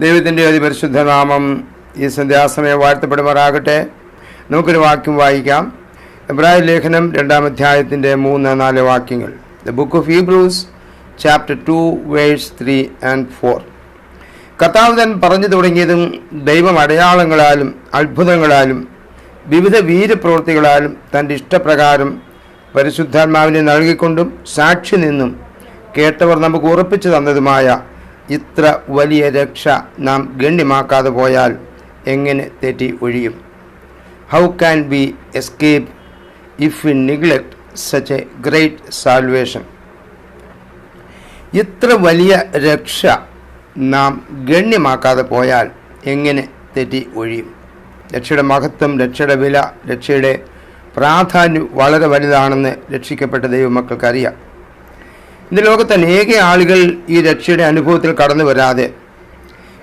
ദൈവത്തിൻ്റെ അതിപരിശുദ്ധ നാമം ഈ സന്ധ്യാസമയം വാഴ്ത്തപ്പെടുമാറാകട്ടെ. നമുക്കൊരു വാക്യം വായിക്കാം. എബ്രായ ലേഖനം 2-ാം അധ്യായത്തിൻ്റെ 3-4 വാക്യങ്ങൾ. The book of Hebrews chapter 2 verse 3 and 4. കർത്താവ് താൻ പറഞ്ഞു തുടങ്ങിയതും ദൈവം അടയാളങ്ങളാലും അത്ഭുതങ്ങളാലും വിവിധ വീരപ്രവൃത്തികളാലും തൻ്റെ ഇഷ്ടപ്രകാരം പരിശുദ്ധാത്മാവിനെ നൽകിക്കൊണ്ടും സാക്ഷി നിന്നും കേട്ടവർ നമുക്ക് ഉറപ്പിച്ചു തന്നതുമായ ഇത്ര വലിയ രക്ഷ നാം ഗണ്യമാക്കാതെ പോയാൽ എങ്ങനെ തെറ്റി ഒഴിയും? How can be escape if we neglect such a great salvation? ഇത്ര വലിയ രക്ഷ നാം ഗണ്യമാക്കാതെ പോയാൽ എങ്ങനെ തെറ്റി ഒഴിയും? രക്ഷയുടെ മഹത്വം, രക്ഷയുടെ വില, രക്ഷയുടെ പ്രാധാന്യം വളരെ വലുതാണെന്ന് രക്ഷിക്കപ്പെട്ട ദൈവമക്കൾക്കറിയാം. ഇന്ന് ലോകത്ത് അനേക ആളുകൾ ഈ രക്ഷയുടെ അനുഭവത്തിൽ കടന്നു വരാതെ,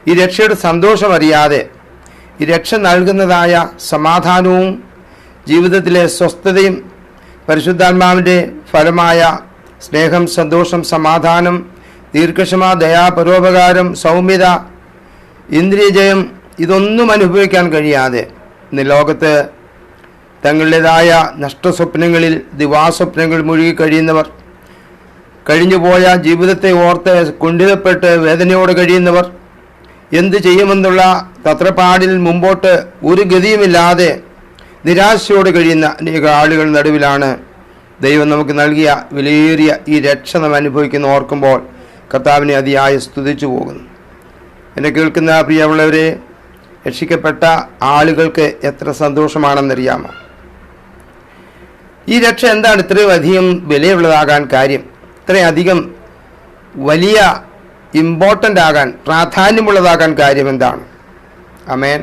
ഈ രക്ഷയുടെ സന്തോഷം അറിയാതെ, ഈ രക്ഷ നൽകുന്നതായ സമാധാനവും ജീവിതത്തിലെ സ്വസ്ഥതയും പരിശുദ്ധാത്മാവിൻ്റെ ഫലമായ സ്നേഹം, സന്തോഷം, സമാധാനം, ദീർഘക്ഷമ, ദയാ, പരോപകാരം, സൗമ്യത, ഇന്ദ്രിയജയം ഇതൊന്നും അനുഭവിക്കാൻ കഴിയാതെ ഇന്ന് ലോകത്ത് തങ്ങളുടേതായ നഷ്ടസ്വപ്നങ്ങളിൽ, ദിവാസ്വപ്നങ്ങൾ മുഴുകി കഴിയുന്നവർ, കഴിഞ്ഞുപോയ ജീവിതത്തെ ഓർത്ത് കുണ്ഠിതപ്പെട്ട് വേദനയോടെ കഴിയുന്നവർ, എന്ത് ചെയ്യുമെന്നുള്ള തത്രപ്പാടിൽ മുമ്പോട്ട് ഒരു ഗതിയുമില്ലാതെ നിരാശയോടെ കഴിയുന്ന അനേക ആളുകൾ നടുവിലാണ് ദൈവം നമുക്ക് നൽകിയ വിലയേറിയ ഈ രക്ഷ നാം അനുഭവിക്കുന്ന ഓർക്കുമ്പോൾ കർത്താവിനെ അതിയായി സ്തുതിച്ചു പോകുന്നു. എന്നെ കേൾക്കുന്ന പ്രിയമുള്ളവരെ, രക്ഷിക്കപ്പെട്ട ആളുകൾക്ക് എത്ര സന്തോഷമാണെന്നറിയാമോ? ഈ രക്ഷ എന്താണ് ഇത്രയും അധികം വിലയുള്ളതാകാൻ കാര്യം? ഇത്രയധികം വലിയ ഇമ്പോർട്ടൻ്റ് ആകാൻ, പ്രാധാന്യമുള്ളതാകാൻ കാര്യം എന്താണ്? ആമേൻ.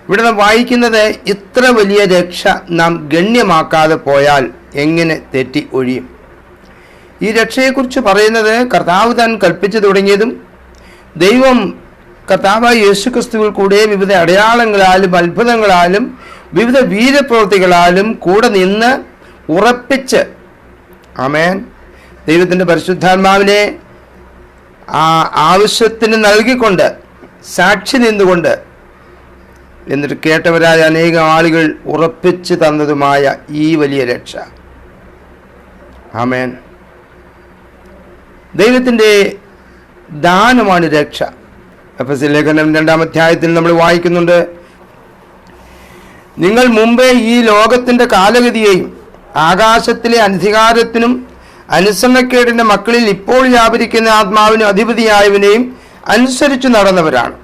ഇവിടെ നാം വായിക്കുന്നത് ഇത്ര വലിയ രക്ഷ നാം ഗണ്യമാക്കാതെ പോയാൽ എങ്ങനെ തെറ്റി ഒഴിയും? ഈ രക്ഷയെക്കുറിച്ച് പറയുന്നത് കർത്താവ് താൻ കൽപ്പിച്ചു തുടങ്ങിയതും ദൈവം കർത്താവായ യേശുക്രിസ്തുവിൽ കൂടെ വിവിധ അടയാളങ്ങളാലും അത്ഭുതങ്ങളാലും വിവിധ വീരപ്രവൃത്തികളാലും കൂടെ നിന്ന് ഉറപ്പിച്ച്, ആമേൻ, ദൈവത്തിൻ്റെ പരിശുദ്ധാത്മാവിനെ ആവശ്യത്തിന് നൽകിക്കൊണ്ട് സാക്ഷി നിന്നുകൊണ്ട് എന്നിട്ട് കേട്ടവരായ അനേകം ആളുകൾ ഉറപ്പിച്ച് തന്നതുമായ ഈ വലിയ രക്ഷ, ആമേൻ, ദൈവത്തിൻ്റെ ദാനമാണ് രക്ഷ. എഫെസ്യ ലേഖനം 2-ാം അധ്യായത്തിൽ നമ്മൾ വായിക്കുന്നുണ്ട്, നിങ്ങൾ മുമ്പേ ഈ ലോകത്തിൻ്റെ കാലഗതിയെയും ആകാശത്തിലെ അധികാരത്തിനും അനുസരണക്കേടിൻ്റെ മക്കളിൽ ഇപ്പോൾ വ്യാപരിക്കുന്ന ആത്മാവിനും അധിപതിയായവനെയും അനുസരിച്ച് നടന്നവരാണ്.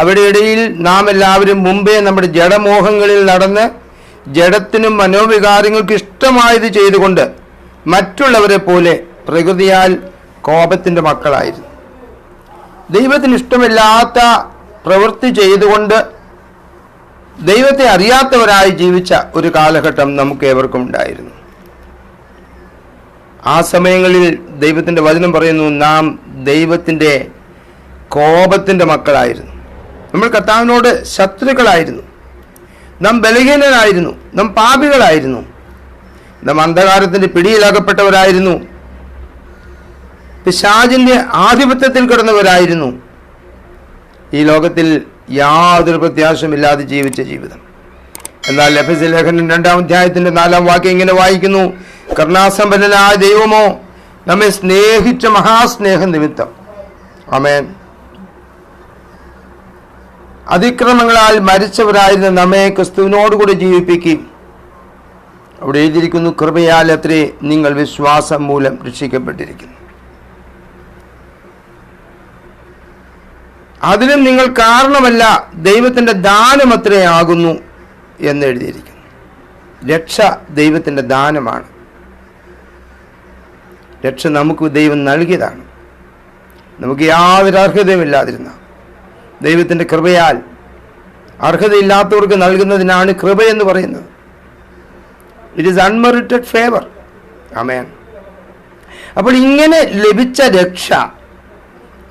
അവിടെ ഇടയിൽ നാം എല്ലാവരും മുമ്പേ നമ്മുടെ ജഡമോഹങ്ങളിൽ നടന്ന് ജഡത്തിനും മനോവികാരങ്ങൾക്ക് ഇഷ്ടമായത് ചെയ്തുകൊണ്ട് മറ്റുള്ളവരെ പോലെ പ്രകൃതിയാൽ കോപത്തിൻ്റെ മക്കളായിരുന്നു. ദൈവത്തിന് ഇഷ്ടമില്ലാത്ത പ്രവൃത്തി ചെയ്തുകൊണ്ട് ദൈവത്തെ അറിയാത്തവരായി ജീവിച്ച ഒരു കാലഘട്ടം നമുക്ക് ഏവർക്കും ഉണ്ടായിരുന്നു. ആ സമയങ്ങളിൽ ദൈവത്തിൻ്റെ വചനം പറയുന്നു, നാം ദൈവത്തിൻ്റെ കോപത്തിൻ്റെ മക്കളായിരുന്നു. നമ്മൾ കർത്താവിനോട് ശത്രുക്കളായിരുന്നു. നാം ബലഹീനരായിരുന്നു. നാം പാപികളായിരുന്നു. നാം അന്ധകാരത്തിൻ്റെ പിടിയിലകപ്പെട്ടവരായിരുന്നു. പിശാചിൻ്റെ ആധിപത്യത്തിൽ കിടന്നവരായിരുന്നു. ഈ ലോകത്തിൽ യാതൊരു പ്രത്യാശയുമില്ലാതെ ജീവിച്ച ജീവിതം. എന്നാൽ എഫെസ്യ ലേഖനം 2-ാം അധ്യായത്തിൻ്റെ 4-ാം വാക്യം ഇങ്ങനെ വായിക്കുന്നു, കരുണാസമ്പന്നനായ ദൈവമോ നമ്മെ സ്നേഹിച്ച മഹാസ്നേഹ നിമിത്തം, ആമേൻ, അതിക്രമങ്ങളാൽ മരിച്ചവരായിരുന്ന നമ്മെ ക്രിസ്തുവിനോടുകൂടി ജീവിപ്പിക്കുകയും, അവിടെ എഴുതിയിരിക്കുന്നു, കൃപയാൽ അത്രേ നിങ്ങൾ വിശ്വാസം മൂലം രക്ഷിക്കപ്പെട്ടിരിക്കുന്നു. അതിനും നിങ്ങൾ കാരണമല്ല, ദൈവത്തിൻ്റെ ദാനമത്രേ ആകുന്നു എന്ന് എഴുതിയിരിക്കുന്നു. രക്ഷ ദൈവത്തിൻ്റെ ദാനമാണ്. രക്ഷ നമുക്ക് ദൈവം നൽകിയതാണ്. നമുക്ക് യാതൊരു അർഹതയുമില്ലാതിരുന്ന ദൈവത്തിൻ്റെ കൃപയാൽ അർഹതയില്ലാത്തവർക്ക് നൽകുന്നതിനാണ് കൃപയെന്ന് പറയുന്നത്. It is unmerited favour. ആമേൻ. അപ്പോൾ ഇങ്ങനെ ലഭിച്ച രക്ഷ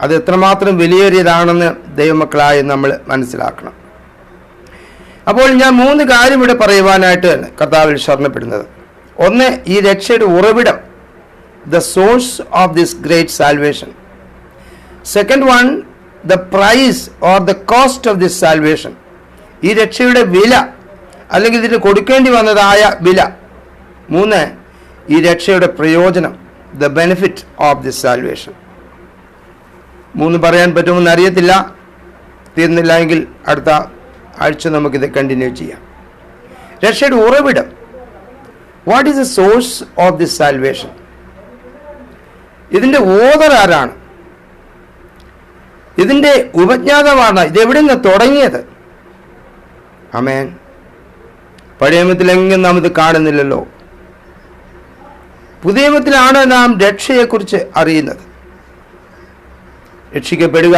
അത് എത്രമാത്രം വിലയേറിയതാണെന്ന് ദൈവമക്കളായി നമ്മൾ മനസ്സിലാക്കണം. അപ്പോൾ ഞാൻ 3 കാര്യം ഇവിടെ പറയുവാനായിട്ട് കർത്താവിൽ ശരണപ്പെടുന്നത്. ഒന്ന്, ഈ രക്ഷയുടെ ഉറവിടം, the source of this great salvation. Second one, the price or the cost of this salvation. ഈ രക്ഷയുടെ വില, അല്ലെങ്കിൽ ഇതിന് കൊടുക്കേണ്ടി വന്നതായ വില. 3, ഈ രക്ഷയുടെ പ്രയോജനം, the benefit of this salvation. 3 പറയാൻ പറ്റുമെന്ന് അറിയത്തില്ല. തീർന്നില്ല എങ്കിൽ അടുത്ത ആഴ്ച നമുക്കിത് കണ്ടിന്യൂ ചെയ്യാം. രക്ഷയുടെ ഉറവിടം, what is the source of this salvation? ഇതിൻ്റെ ഓതർ ആരാണ്? ഇതിൻ്റെ ഉപജ്ഞാതാവാണ്? ഇതെവിടെ നിന്ന് തുടങ്ങിയത്? ആമേൻ. പഴയ നിയമത്തിലെങ്ങും നാം ഇത് കാണുന്നില്ലല്ലോ. പുതിയ നിയമത്തിലാണ് നാം രക്ഷയെക്കുറിച്ച് അറിയുന്നത്. രക്ഷിക്കപ്പെടുക,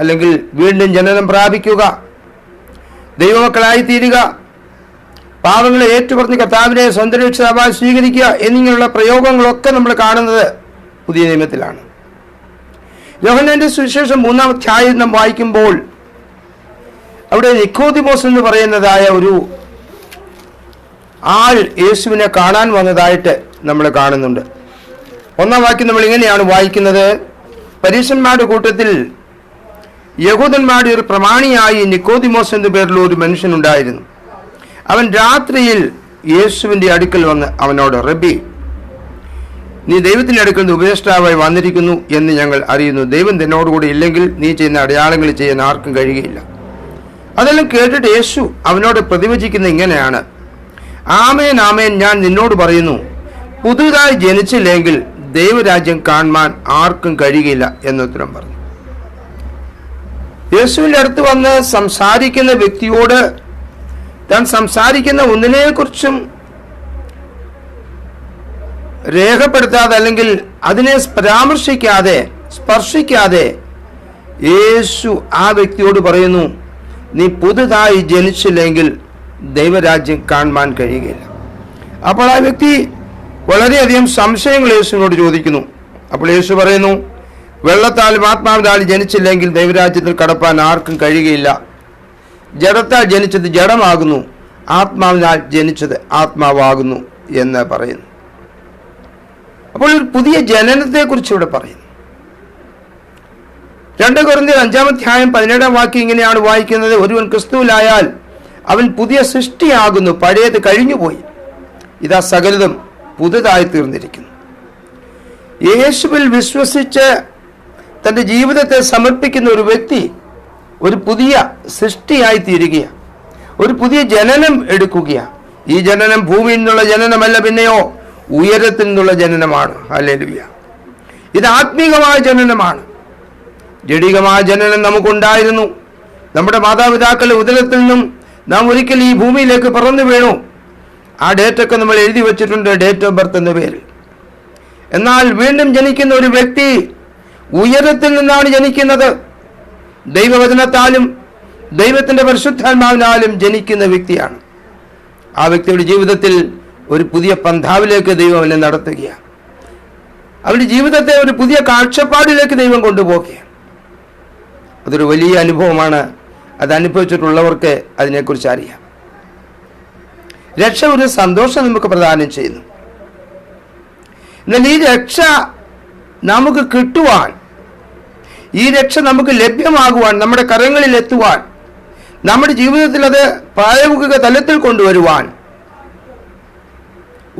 അല്ലെങ്കിൽ വീണ്ടും ജനനം പ്രാപിക്കുക, ദൈവമക്കളായി തീരുക, പാപങ്ങളെ ഏറ്റുപറഞ്ഞ് കർത്താവിനെ സ്വന്തം രക്ഷിതാവായി സ്വീകരിക്കുക എന്നിങ്ങനെയുള്ള പ്രയോഗങ്ങളൊക്കെ നമ്മൾ കാണുന്നത് പുതിയ നിയമത്തിലാണ്. യോഹന്നാന്റെ സുവിശേഷം 3-ാം അധ്യായം നാം വായിക്കുമ്പോൾ അവിടെ നിക്കോദിമോസ് എന്ന് പറയുന്നതായ ഒരു ആൾ യേശുവിനെ കാണാൻ വന്നതായിട്ട് നമ്മൾ കാണുന്നുണ്ട്. 1-ാം വാക്യം നമ്മൾ ഇങ്ങനെയാണ് വായിക്കുന്നത്: പരീശന്മാരുടെ കൂട്ടത്തിൽ യഹൂദന്മാരുടെ ഒരു പ്രമാണിയായി നിക്കോദിമോസ് എന്നു പേരുള്ള ഒരു മനുഷ്യനുണ്ടായിരുന്നു. അവൻ രാത്രിയിൽ യേശുവിൻ്റെ അടുക്കൽ വന്ന് അവനോട്, റബ്ബി, നീ ദൈവത്തിൻ്റെ അടുക്കൽ നിന്ന് ഉപദേഷ്ടാവായി വന്നിരിക്കുന്നു എന്ന് ഞങ്ങൾ അറിയുന്നു. ദൈവം നിന്നോടുകൂടി ഇല്ലെങ്കിൽ നീ ചെയ്യുന്ന അടയാളങ്ങൾ ചെയ്യാൻ ആർക്കും കഴിയുകയില്ല. അതെല്ലാം കേട്ടിട്ട് യേശു അവനോട് പ്രതിവചിക്കുന്നത് ഇങ്ങനെയാണ്: ആമേൻ ആമേൻ, ഞാൻ നിന്നോട് പറയുന്നു, പുതുതായി ജനിച്ചില്ലെങ്കിൽ ദൈവരാജ്യം കാണുവാൻ ആർക്കും കഴിയുകയില്ല എന്നുത്തരം പറഞ്ഞു. യേശുവിൻ്റെ അടുത്ത് വന്ന് സംസാരിക്കുന്ന വ്യക്തിയോട് താൻ സംസാരിക്കുന്ന ഒന്നിനെക്കുറിച്ചും രേഖപ്പെടുത്താതെ, അല്ലെങ്കിൽ അതിനെ പരാമർശിക്കാതെ, സ്പർശിക്കാതെ യേശു ആ വ്യക്തിയോട് പറയുന്നു, നീ പുതുതായി ജനിച്ചില്ലെങ്കിൽ ദൈവരാജ്യം കാണുവാൻ കഴിയുകയില്ല. അപ്പോൾ ആ വ്യക്തി വളരെയധികം സംശയങ്ങൾ യേശുവിനോട് ചോദിക്കുന്നു. അപ്പോൾ യേശു പറയുന്നു, വെള്ളത്താലും ആത്മാവിനാലും ജനിച്ചില്ലെങ്കിൽ ദൈവരാജ്യത്തിൽ കടപ്പാൻ ആർക്കും കഴിയുകയില്ല. ജഡത്താൽ ജനിച്ചത് ജഡമാകുന്നു, ആത്മാവിനാൽ ജനിച്ചത് ആത്മാവാകുന്നു എന്ന് പറയുന്നു. അപ്പോൾ ഒരു പുതിയ ജനനത്തെക്കുറിച്ച് ഇവിടെ പറയുന്നു. 2 കൊരിന്ത്യർ 5-ാം അധ്യായം 17-ാം വാക്യം ഇങ്ങനെയാണ് വായിക്കുന്നത്: ഒരുവൻ ക്രിസ്തുവിലായാൽ അവൻ പുതിയ സൃഷ്ടിയാകുന്നു, പഴയത് കഴിഞ്ഞുപോയി, ഇതാ സകലതും പുതുതായി തീർന്നിരിക്കുന്നു. യേശുവിൽ വിശ്വസിച്ച് തൻ്റെ ജീവിതത്തെ സമർപ്പിക്കുന്ന ഒരു വ്യക്തി ഒരു പുതിയ സൃഷ്ടിയായി തീരുകയാണ്, ഒരു പുതിയ ജനനം എടുക്കുകയാണ്. ഈ ജനനം ഭൂമിയിൽ നിന്നുള്ള ജനനമല്ല, പിന്നെയോ ഉയരത്തിൽ നിന്നുള്ള ജനനമാണ്. ഹല്ലേലൂയ. ഇത് ആത്മീകമായ ജനനമാണ്. ജഡികമായ ജനനം നമുക്കുണ്ടായിരുന്നു. നമ്മുടെ മാതാപിതാക്കളുടെ ഉദരത്തിൽ നിന്നും നാം ഒരിക്കൽ ഈ ഭൂമിയിലേക്ക് പറന്നു വീണു. ആ ഡേറ്റൊക്കെ നമ്മൾ എഴുതി വച്ചിട്ടുണ്ട്, ഡേറ്റ് ഓഫ് ബർത്ത് എന്ന പേരിൽ. എന്നാൽ വീണ്ടും ജനിക്കുന്ന ഒരു വ്യക്തി ഉയരത്തിൽ നിന്നാണ് ജനിക്കുന്നത്. ദൈവവചനത്താലും ദൈവത്തിൻ്റെ പരിശുദ്ധാത്മാവിനാലും ജനിക്കുന്ന വ്യക്തിയാണ്. ആ വ്യക്തിയുടെ ജീവിതത്തിൽ ഒരു പുതിയ പന്ഥാവിലേക്ക് ദൈവം അവനെ നടത്തുകയാണ്. അവരുടെ ജീവിതത്തെ ഒരു പുതിയ കാഴ്ചപ്പാടിലേക്ക് ദൈവം കൊണ്ടുപോവുകയാണ്. അതൊരു വലിയ അനുഭവമാണ്. അത് അനുഭവിച്ചിട്ടുള്ളവർക്ക് അതിനെക്കുറിച്ച് അറിയാം. രക്ഷ ഒരു സന്തോഷം നമുക്ക് പ്രദാനം ചെയ്യുന്നു. എന്നാൽ ഈ രക്ഷ നമുക്ക് കിട്ടുവാൻ, ഈ രക്ഷ നമുക്ക് ലഭ്യമാകുവാൻ, നമ്മുടെ കരങ്ങളിൽ എത്തുവാൻ, നമ്മുടെ ജീവിതത്തിൽ അത് പ്രായോഗിക തലത്തിൽ കൊണ്ടുവരുവാൻ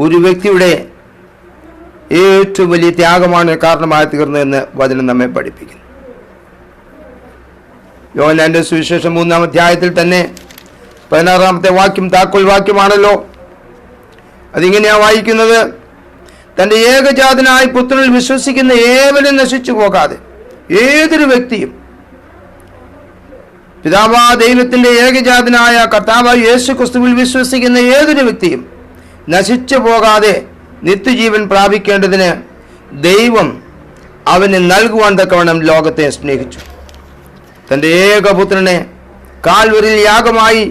ഒരു വ്യക്തിയുടെ ഏറ്റവും വലിയ ത്യാഗമാണ് കാരണമായി തീർന്നതെന്ന് വചനം നമ്മെ പഠിപ്പിക്കുന്നു. യോഹന്നാന്റെ സുവിശേഷം 3-ാം അധ്യായത്തിൽ തന്നെ 16-ാമത്തെ വാക്യം താക്കോൽ വാക്യമാണല്ലോ. അതിങ്ങനെയാണ് വായിക്കുന്നത്: തൻ്റെ ഏകജാതനായ പുത്രനിൽ വിശ്വസിക്കുന്ന ഏവരും നശിച്ചു പോകാതെ, ഏതൊരു വ്യക്തിയും പിതാവാ ദൈവത്തിൻ്റെ ഏകജാതനായ കർത്താവായ യേശു ക്രിസ്തുവിൽ വിശ്വസിക്കുന്ന ഏതൊരു വ്യക്തിയും നശിച്ചു പോകാതെ നിത്യജീവൻ പ്രാപിക്കേണ്ടതിന് ദൈവം അവന് നൽകുവാൻ തക്കവണ്ണം ലോകത്തെ സ്നേഹിച്ചു. തൻ്റെ ഏകപുത്രനെ കാൽവരിയിൽ യാഗമായി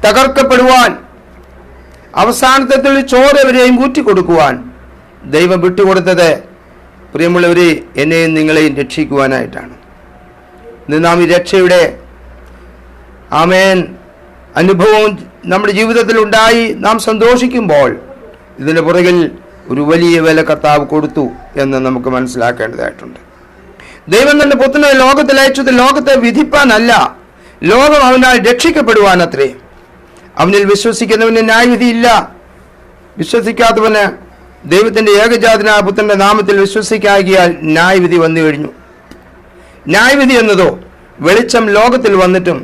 തകർക്കപ്പെടുവാൻ, അവസാനത്തെ ചോരവരെയും ഊറ്റിക്കൊടുക്കുവാൻ ദൈവം വിട്ടുകൊടുത്തത്, പ്രിയമുള്ളവരെ, എന്നെയും നിങ്ങളെയും രക്ഷിക്കുവാനായിട്ടാണ്. ഇന്ന് നാം ഈ രക്ഷയുടെ ആമേൻ അനുഭവം നമ്മുടെ ജീവിതത്തിൽ ഉണ്ടായി നാം സന്തോഷിക്കുമ്പോൾ ഇതിന് പുറകിൽ ഒരു വലിയ വില കർത്താവ് കൊടുത്തു എന്ന് നമുക്ക് മനസ്സിലാക്കേണ്ടതായിട്ടുണ്ട്. ദൈവം തന്റെ പുത്രനെ ലോകത്തിൽ അയച്ചത് ലോകത്തെ വിധിപ്പാനല്ല, ലോകം അവനാൽ രക്ഷിക്കപ്പെടുവാനത്രേ. അവനിൽ വിശ്വസിക്കുന്നവന് ന്യായവിധിയില്ല. വിശ്വസിക്കാത്തവന് ദൈവത്തിന്റെ ഏകജാതനായ പുത്രന്റെ നാമത്തിൽ വിശ്വസിക്കാകിയാൽ ന്യായവിധി വന്നു കഴിഞ്ഞു. ന്യായവിധി എന്നതോ വെളിച്ചം ലോകത്തിൽ വന്നിട്ടും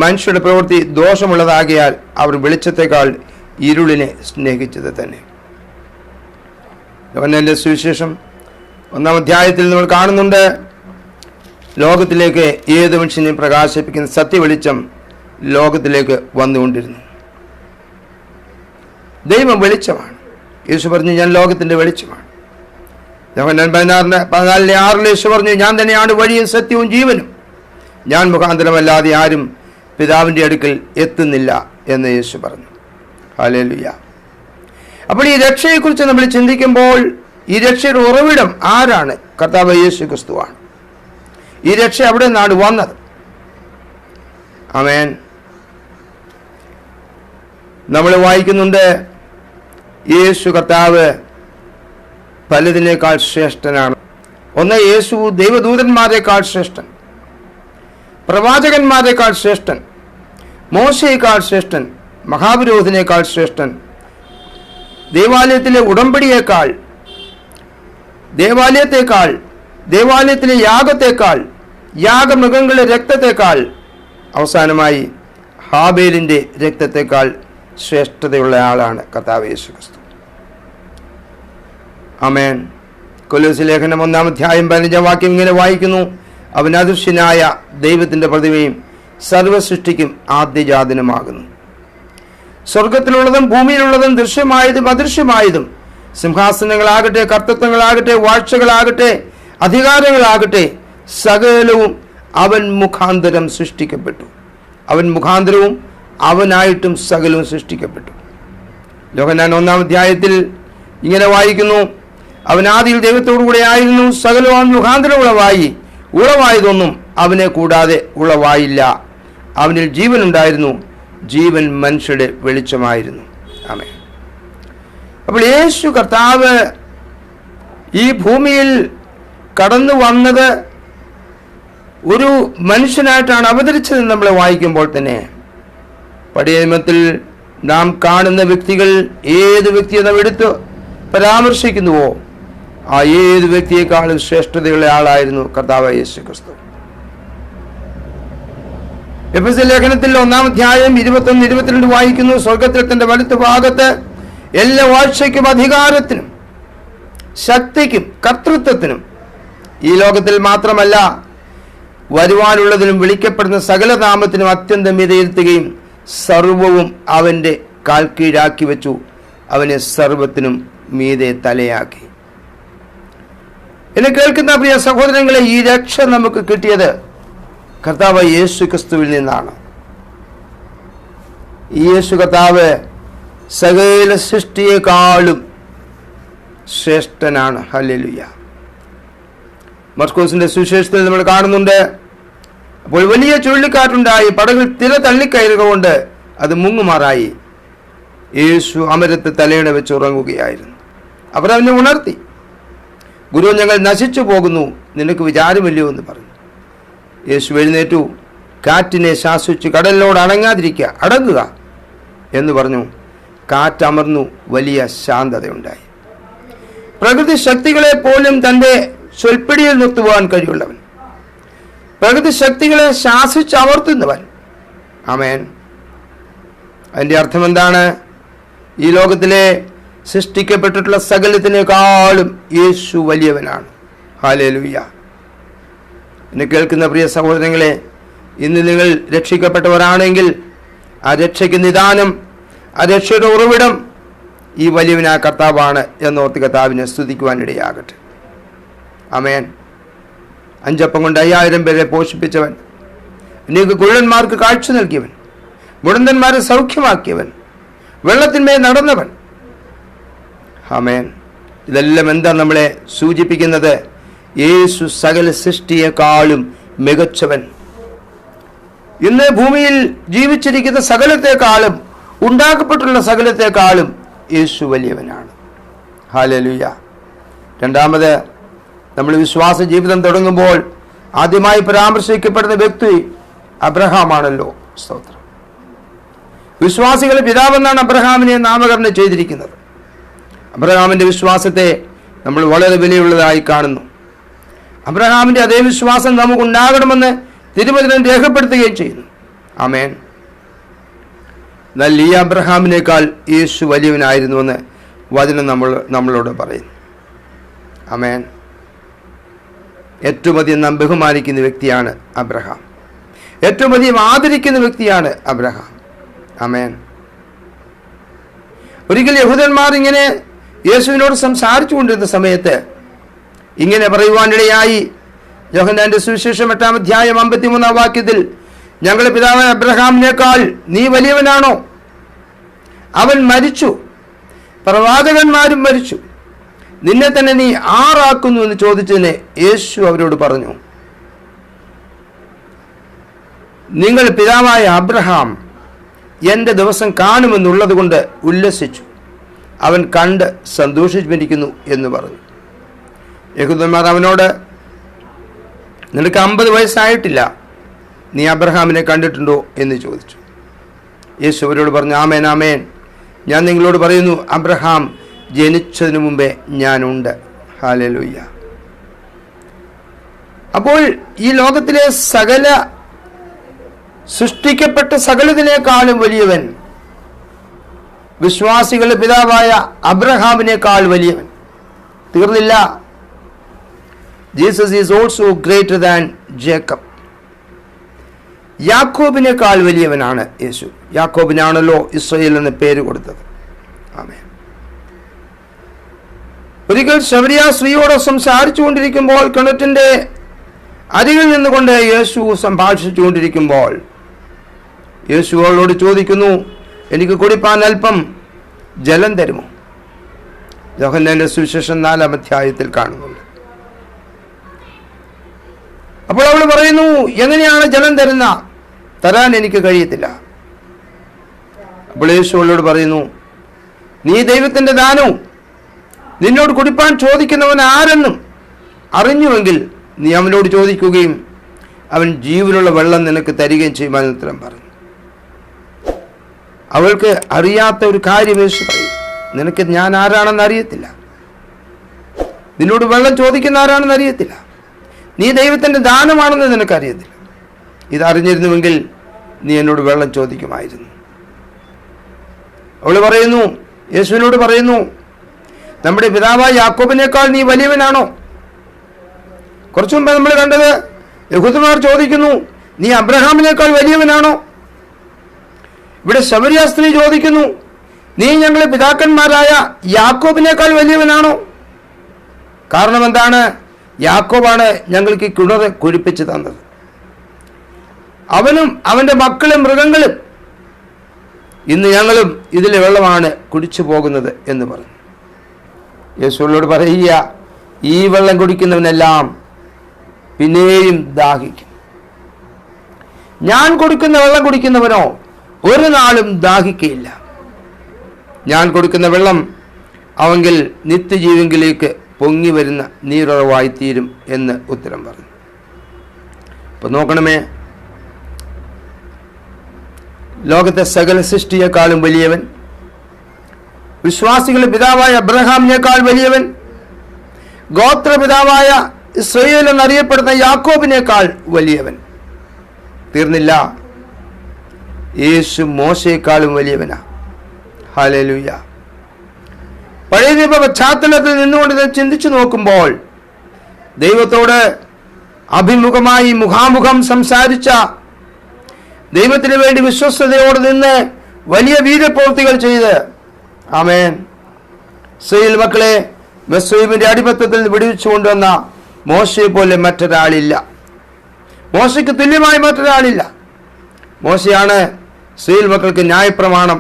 മനുഷ്യരുടെ പ്രവൃത്തി ദോഷമുള്ളതാകിയാൽ അവർ വെളിച്ചത്തെക്കാൾ ഇരുളിനെ സ്നേഹിച്ചത് തന്നെ. യോഹന്നാന്റെ സുവിശേഷം 1-ാം അധ്യായത്തിൽ നമ്മൾ കാണുന്നുണ്ട്, ലോകത്തിലേക്ക് ഏത് മനുഷ്യനെയും പ്രകാശിപ്പിക്കുന്ന സത്യവെളിച്ചം ലോകത്തിലേക്ക് വന്നുകൊണ്ടിരുന്നു. ദൈവം വെളിച്ചമാണ്. യേശു പറഞ്ഞു, ഞാൻ ലോകത്തിന്റെ വെളിച്ചമാണ്. യോഹന്നാൻ 14:6 യേശു പറഞ്ഞു, ഞാൻ തന്നെയാണ് വഴിയും സത്യവും ജീവനും, ഞാൻ മുഖാന്തരമല്ലാതെ ആരും പിതാവിന്റെ അടുക്കൽ എത്തുന്നില്ല എന്ന് യേശു പറഞ്ഞു. ഹല്ലേലൂയ. അപ്പോൾ ഈ രക്ഷയെക്കുറിച്ച് നമ്മൾ ചിന്തിക്കുമ്പോൾ ഈ രക്ഷയുടെ ഉറവിടം ആരാണ്? കർത്താവ് യേശു ക്രിസ്തുവാണ്. ഈ രക്ഷ അവിടെ നിന്നാണ് വന്നത്. ആമേൻ. നമ്മൾ വായിക്കുന്നുണ്ട്, യേശു കർത്താവ് പലതിനേക്കാൾ ശ്രേഷ്ഠനാണ്. ഒന്ന്, യേശു ദൈവദൂതന്മാരെക്കാൾ ശ്രേഷ്ഠൻ, പ്രവാചകന്മാരെക്കാൾ ശ്രേഷ്ഠൻ, മോശയേക്കാൾ ശ്രേഷ്ഠൻ, മഹാപുരോഹിതനേക്കാൾ ശ്രേഷ്ഠൻ, ദേവാലയത്തിലെ ഉടമ്പടിയേക്കാൾ, ദേവാലയത്തിലെ യാഗത്തേക്കാൾ, യാഗമൃഗങ്ങളുടെ രക്തത്തേക്കാൾ, അവസാനമായി ഹാബേലിന്റെ രക്തത്തേക്കാൾ ശ്രേഷ്ഠതയുള്ള ആളാണ് കർത്താവ് യേശു ക്രിസ്തു. ആമേൻ. കൊലോസ്യ ലേഖനം 1-ാം അധ്യായം 15-ാം വാക്യം ഇങ്ങനെ വായിക്കുന്നു, അവൻ അദൃശ്യനായ ദൈവത്തിന്റെ പ്രതിമയും സർവസൃഷ്ടിക്കും ആദ്യജാതനുമാകുന്നു. സ്വർഗത്തിലുള്ളതും ഭൂമിയിലുള്ളതും ദൃശ്യമായതും അദൃശ്യമായതും, സിംഹാസനങ്ങളാകട്ടെ, കർത്തൃത്വങ്ങളാകട്ടെ, വാഴ്ചകളാകട്ടെ, അധികാരങ്ങളാകട്ടെ, സകലവും അവൻ മുഖാന്തരം സൃഷ്ടിക്കപ്പെട്ടു. അവൻ മുഖാന്തരവും അവനായിട്ടും സകലവും സൃഷ്ടിക്കപ്പെട്ടു. യോഹന്നാൻ 1-ാം അധ്യായത്തിൽ ഇങ്ങനെ വായിക്കുന്നു, അവൻ ആദിയിൽ ദൈവത്തോടു കൂടെ ആയിരുന്നു, സകലവും അവൻ മുഖാന്തരം ഉളവായതൊന്നും അവനെ കൂടാതെ ഉളവായില്ല. അവനിൽ ജീവൻ ഉണ്ടായിരുന്നു, ജീവൻ മനുഷ്യരുടെ വെളിച്ചമായിരുന്നു. ആമേൻ. അപ്പോൾ യേശു കർത്താവ് ഈ ഭൂമിയിൽ കടന്നു വന്നത് ഒരു മനുഷ്യനായിട്ടാണ് അവതരിച്ചതെന്ന് നമ്മൾ വായിക്കുമ്പോൾ തന്നെ പഴയ നിയമത്തിൽ നാം കാണുന്ന വ്യക്തികൾ ഏത് വ്യക്തിയെ നാം എടുത്ത് പരാമർശിക്കുന്നുവോ ആ ഏത് വ്യക്തിയെക്കാളും ശ്രേഷ്ഠതയുള്ള ആളായിരുന്നു കർത്താവ് യേശു ക്രിസ്തു. എഫെസ്യ ലേഖനത്തിൽ 1-ാം അധ്യായം 21-22 വായിക്കുന്നു, സ്വർഗത്തിൽ തന്റെ വലത്ത് ഭാഗത്ത് എല്ലാ വാഴ്ചയ്ക്കും അധികാരത്തിനും ശക്തിക്കും കർത്തൃത്വത്തിനും ഈ ലോകത്തിൽ മാത്രമല്ല വരുവാനുള്ളതിനും വിളിക്കപ്പെടുന്ന സകല നാമത്തിനും അത്യന്തം വിലയിരുത്തുകയും സർവവും അവന്റെ കാൽ കീഴാക്കി വെച്ചു, അവനെ സർവത്തിനും മീതെ തലയാക്കി. എന്നെ കേൾക്കുന്ന പ്രിയ സഹോദരങ്ങളെ, ഈ രക്ഷ നമുക്ക് കിട്ടിയത് കർത്താവ് യേശു ക്രിസ്തുവിൽ നിന്നാണ്. ഈ യേശു കർത്താവ് സകല സൃഷ്ടിയെക്കാളും ശ്രേഷ്ഠനാണ്. ഹല്ലേലൂയ. മർക്കോസിന്റെ സുവിശേഷത്തിൽ നമ്മൾ കാണുന്നുണ്ട്, അപ്പോൾ വലിയ ചുഴലിക്കാറ്റുണ്ടായി, പടകിൽ തിര തള്ളിക്കയറുക കൊണ്ട് അത് മുങ്ങുമാറായി. യേശു അമരത്ത് തലയിണ വെച്ച് ഉറങ്ങുകയായിരുന്നു. അവർ അവനെ ഉണർത്തി, ഗുരു, ഞങ്ങൾ നശിച്ചു പോകുന്നു, നിനക്ക് വിചാരമില്ലയോ എന്ന് പറഞ്ഞു. യേശു എഴുന്നേറ്റു, കാറ്റിനെ ശാസിച്ചു, കടലിനോട് അടങ്ങുക എന്ന് പറഞ്ഞു. കാറ്റമർന്നു, വലിയ ശാന്തതയുണ്ടായി. പ്രകൃതി ശക്തികളെ പോലും തൻ്റെ ചൊൽപ്പിടിയിൽ നിർത്തുവാൻ കഴിവുള്ളവൻ, പ്രകൃതി ശക്തികളെ ശാസിച്ചമർത്തുന്നവൻ. ആമേൻ. അതിൻ്റെ അർത്ഥം എന്താണ്? ഈ ലോകത്തിലെ സൃഷ്ടിക്കപ്പെട്ടിട്ടുള്ള സകലത്തിനേക്കാളും യേശു വലിയവനാണ്. ഹല്ലേലൂയ. എന്നെ കേൾക്കുന്ന പ്രിയ സഹോദരങ്ങളെ, ഇന്ന് നിങ്ങൾ രക്ഷിക്കപ്പെട്ടവരാണെങ്കിൽ ആ രക്ഷയ്ക്ക് നിദാനം, ആ രക്ഷയുടെ ഉറവിടം ഈ വലിയവനായ കർത്താവാണ് എന്നോർത്ത് കർത്താവിനെ സ്തുതിക്കുവാനിടയാകട്ടെ. ആമേൻ. 5 അപ്പം കൊണ്ട് 5000 പേരെ പോഷിപ്പിച്ചവൻ, അനേക കുരുടന്മാർക്ക് കാഴ്ച നൽകിയവൻ, മുടന്തന്മാരെ സൗഖ്യമാക്കിയവൻ, വെള്ളത്തിന്മേൽ നടന്നവൻ. ആമേൻ. ഇതെല്ലാം എന്താ നമ്മളെ സൂചിപ്പിക്കുന്നത്? യേശു സകല സൃഷ്ടിയെക്കാളും മികച്ചവൻ. ഇന്ന് ഭൂമിയിൽ ജീവിച്ചിരിക്കുന്ന സകലത്തെക്കാളും, ഉണ്ടാക്കപ്പെട്ടുള്ള സകലത്തെക്കാളും യേശു വലിയവനാണ്. ഹല്ലേലൂയ. രണ്ടാമത്, നമ്മൾ വിശ്വാസ ജീവിതം തുടങ്ങുമ്പോൾ ആദ്യമായി പരാമർശിക്കപ്പെടുന്ന വ്യക്തി അബ്രഹാമാണല്ലോ. സ്തോത്രം. വിശ്വാസികളുടെ പിതാവെന്നാണ് അബ്രഹാമിനെ നാമകരണം ചെയ്തിരിക്കുന്നത്. അബ്രഹാമിൻ്റെ വിശ്വാസത്തെ നമ്മൾ വളരെ വിലയുള്ളതായി കാണുന്നു. അബ്രഹാമിൻ്റെ അതേ വിശ്വാസം നമുക്കുണ്ടാകണമെന്ന് തിരുവചനം രേഖപ്പെടുത്തുകയും ചെയ്യുന്നു. ആമേൻ. എന്നാൽ ഈ അബ്രഹാമിനേക്കാൾ യേശു വലിയവനായിരുന്നുവെന്ന് വചനം നമ്മളോട് പറയുന്നു. ആമേൻ. ഏറ്റവും അധികം നാം ബഹുമാനിക്കുന്ന വ്യക്തിയാണ് അബ്രഹാം. ഏറ്റവും അധികം ആദരിക്കുന്ന വ്യക്തിയാണ് അബ്രഹാം. ആമേൻ. ഒരിക്കൽ യഹൂദന്മാർ ഇങ്ങനെ യേശുവിനോട് സംസാരിച്ചു കൊണ്ടിരുന്ന സമയത്ത് ഇങ്ങനെ പറയുവാനിടയായി. യോഹന്നാന്റെ സുവിശേഷം 8-ാം അധ്യായം 53-ാം വാക്യത്തിൽ, ഞങ്ങളുടെ പിതാവായ അബ്രഹാമിനേക്കാൾ നീ വലിയവനാണോ? അവൻ മരിച്ചു, പ്രവാചകന്മാരും മരിച്ചു, നിന്നെ തന്നെ നീ ആറാക്കുന്നു എന്ന് ചോദിച്ചതിന് യേശു അവരോട് പറഞ്ഞു, നിങ്ങൾ പിതാവായ അബ്രഹാം എൻ്റെ ദിവസം കാണുമെന്നുള്ളത് കൊണ്ട് ഉല്ലസിച്ചു, അവൻ കണ്ട് സന്തോഷിച്ചിരിക്കുന്നു എന്ന് പറഞ്ഞു. യഹൂദന്മാർ അവനോട്, നിനക്ക് 50 വയസ്സായിട്ടില്ല, നീ അബ്രഹാമിനെ കണ്ടിട്ടുണ്ടോ എന്ന് ചോദിച്ചു. യേശു അവരോട് പറഞ്ഞു, ആമേൻ ആമേൻ, ഞാൻ നിങ്ങളോട് പറയുന്നു, അബ്രഹാം ജനിച്ചതിന് മുമ്പേ ഞാനുണ്ട്. ഹല്ലേലൂയ. അപ്പോൾ ഈ ലോകത്തിലെ സകല സൃഷ്ടിക്കപ്പെട്ട സകലതിനേക്കാളും വലിയവൻ വിശ്വാസികളുടെ പിതാവായ അബ്രഹാമിനേക്കാൾ വലിയവൻ. തീർന്നില്ല. Jesus is also greater than Jacob. യാക്കോബിനേക്കാൾ വലിയവനാണ് യേശു. യാക്കോബിനാണല്ലോ ഇസ്രായേൽ എന്ന പേര് കൊടുത്തത്. ആമേൻ. ഒരിക്കൽ ശമരിയ സ്ത്രീയോട് സംസാരിച്ചു കൊണ്ടിരിക്കുമ്പോൾ, കിണറ്റിന്റെ അരികിൽ നിന്നുകൊണ്ട് യേശു സംഭാഷിച്ചു കൊണ്ടിരിക്കുമ്പോൾ യേശു അവളോട് ചോദിക്കുന്നു, എനിക്ക് കുടിപ്പാൻ അല്പം ജലം തരുമോ? യോഹന്നാന്റെ സുവിശേഷം 4-ാം അധ്യായത്തിൽ കാണുന്നുണ്ട്. അപ്പോൾ അവൾ പറയുന്നു, എങ്ങനെയാണ് ജലം തരാൻ എനിക്ക് കഴിയത്തില്ല. അപ്പോൾ യേശു അവളോട് പറയുന്നു, നീ ദൈവത്തിന്റെ ദാനവും നിന്നോട് കുടിപ്പാൻ ചോദിക്കുന്നവൻ ആരെന്നും അറിഞ്ഞുവെങ്കിൽ നീ അവനോട് ചോദിക്കുകയും അവൻ ജീവനുള്ള വെള്ളം നിനക്ക് തരികയും ചെയ്യുവാൻ ഉത്തരം പറഞ്ഞു. അവൾക്ക് അറിയാത്ത ഒരു കാര്യം യേശു പറയും, നിനക്ക് ഞാൻ ആരാണെന്ന് അറിയത്തില്ല, നിന്നോട് വെള്ളം ചോദിക്കുന്ന ആരാണെന്ന് അറിയത്തില്ല, നീ ദൈവത്തിന്റെ ദാനമാണെന്ന് നിനക്കറിയത്തില്ല. ഇതറിഞ്ഞിരുന്നുവെങ്കിൽ നീ എന്നോട് വെള്ളം ചോദിക്കുമായിരുന്നു. അവൾ പറയുന്നു, യേശുവിനോട് പറയുന്നു, നമ്മുടെ പിതാവായ യാക്കോബിനേക്കാൾ നീ വലിയവനാണോ? കുറച്ചു മുമ്പ് നമ്മൾ കണ്ടത് യഹൂദന്മാർ ചോദിക്കുന്നു, നീ അബ്രഹാമിനേക്കാൾ വലിയവനാണോ? ഇവിടെ ശമരിയ സ്ത്രീ ചോദിക്കുന്നു, നീ ഞങ്ങളുടെ പിതാക്കന്മാരായ യാക്കോബിനേക്കാൾ വലിയവനാണോ? കാരണം എന്താണ്? യാക്കോബാണ് ഞങ്ങൾക്ക് ഈ കിണർ കുഴിപ്പിച്ച് തന്നത്. അവനും അവൻ്റെ മക്കളും മൃഗങ്ങളും, ഇന്ന് ഞങ്ങളും ഇതിലെ വെള്ളമാണ് കുടിച്ചു പോകുന്നത് എന്ന് പറഞ്ഞു. യേശുവിനോട് പറയുക, ഈ വെള്ളം കുടിക്കുന്നവനെല്ലാം പിന്നെയും ദാഹിക്കും. ഞാൻ കൊടുക്കുന്ന വെള്ളം കുടിക്കുന്നവനോ ഒരു നാളും ദാഹിക്കയില്ല. ഞാൻ കൊടുക്കുന്ന വെള്ളം അവങ്കിൽ നിത്യജീവങ്കിലേക്ക് പൊങ്ങി വരുന്ന നീരുറവായി തീരും എന്ന് ഉത്തരം പറഞ്ഞു. അപ്പൊ നോക്കണമേ, ലോകത്തെ സകല സൃഷ്ടിയെക്കാളും വലിയവൻ, വിശ്വാസികളുടെ പിതാവായ അബ്രഹാമിനേക്കാൾ വലിയവൻ, ഗോത്രപിതാവായ ഇസ്രായേൽ എന്നറിയപ്പെടുന്ന യാക്കോബിനേക്കാൾ വലിയവൻ. തീർന്നില്ല, യേശു മോശയെക്കാളും വലിയവനാ. ഹല്ലേലൂയ. പഴയ നിയമ പശ്ചാത്തലത്തിൽ നിന്നുകൊണ്ട് ഇത് ചിന്തിച്ചു നോക്കുമ്പോൾ ദൈവത്തോട് അഭിമുഖമായി മുഖാമുഖം സംസാരിച്ച, ദൈവത്തിന് വേണ്ടി വിശ്വസ്തയോട് നിന്ന് വലിയ വീരപ്രവൃത്തികൾ ചെയ്ത്, ആമേൻ, ഇസ്രായേൽ മക്കളെ മിസ്രയീമിന്റെ അടിമത്തത്തിൽ നിന്ന് വിടുവിച്ചു കൊണ്ടുവന്ന മോശയെ പോലെ മറ്റൊരാളില്ല. മോശയ്ക്ക് തുല്യമായി മറ്റൊരാളില്ല. മോശയാണ് ഇസ്രായേൽ മക്കൾക്ക് ന്യായപ്രമാണം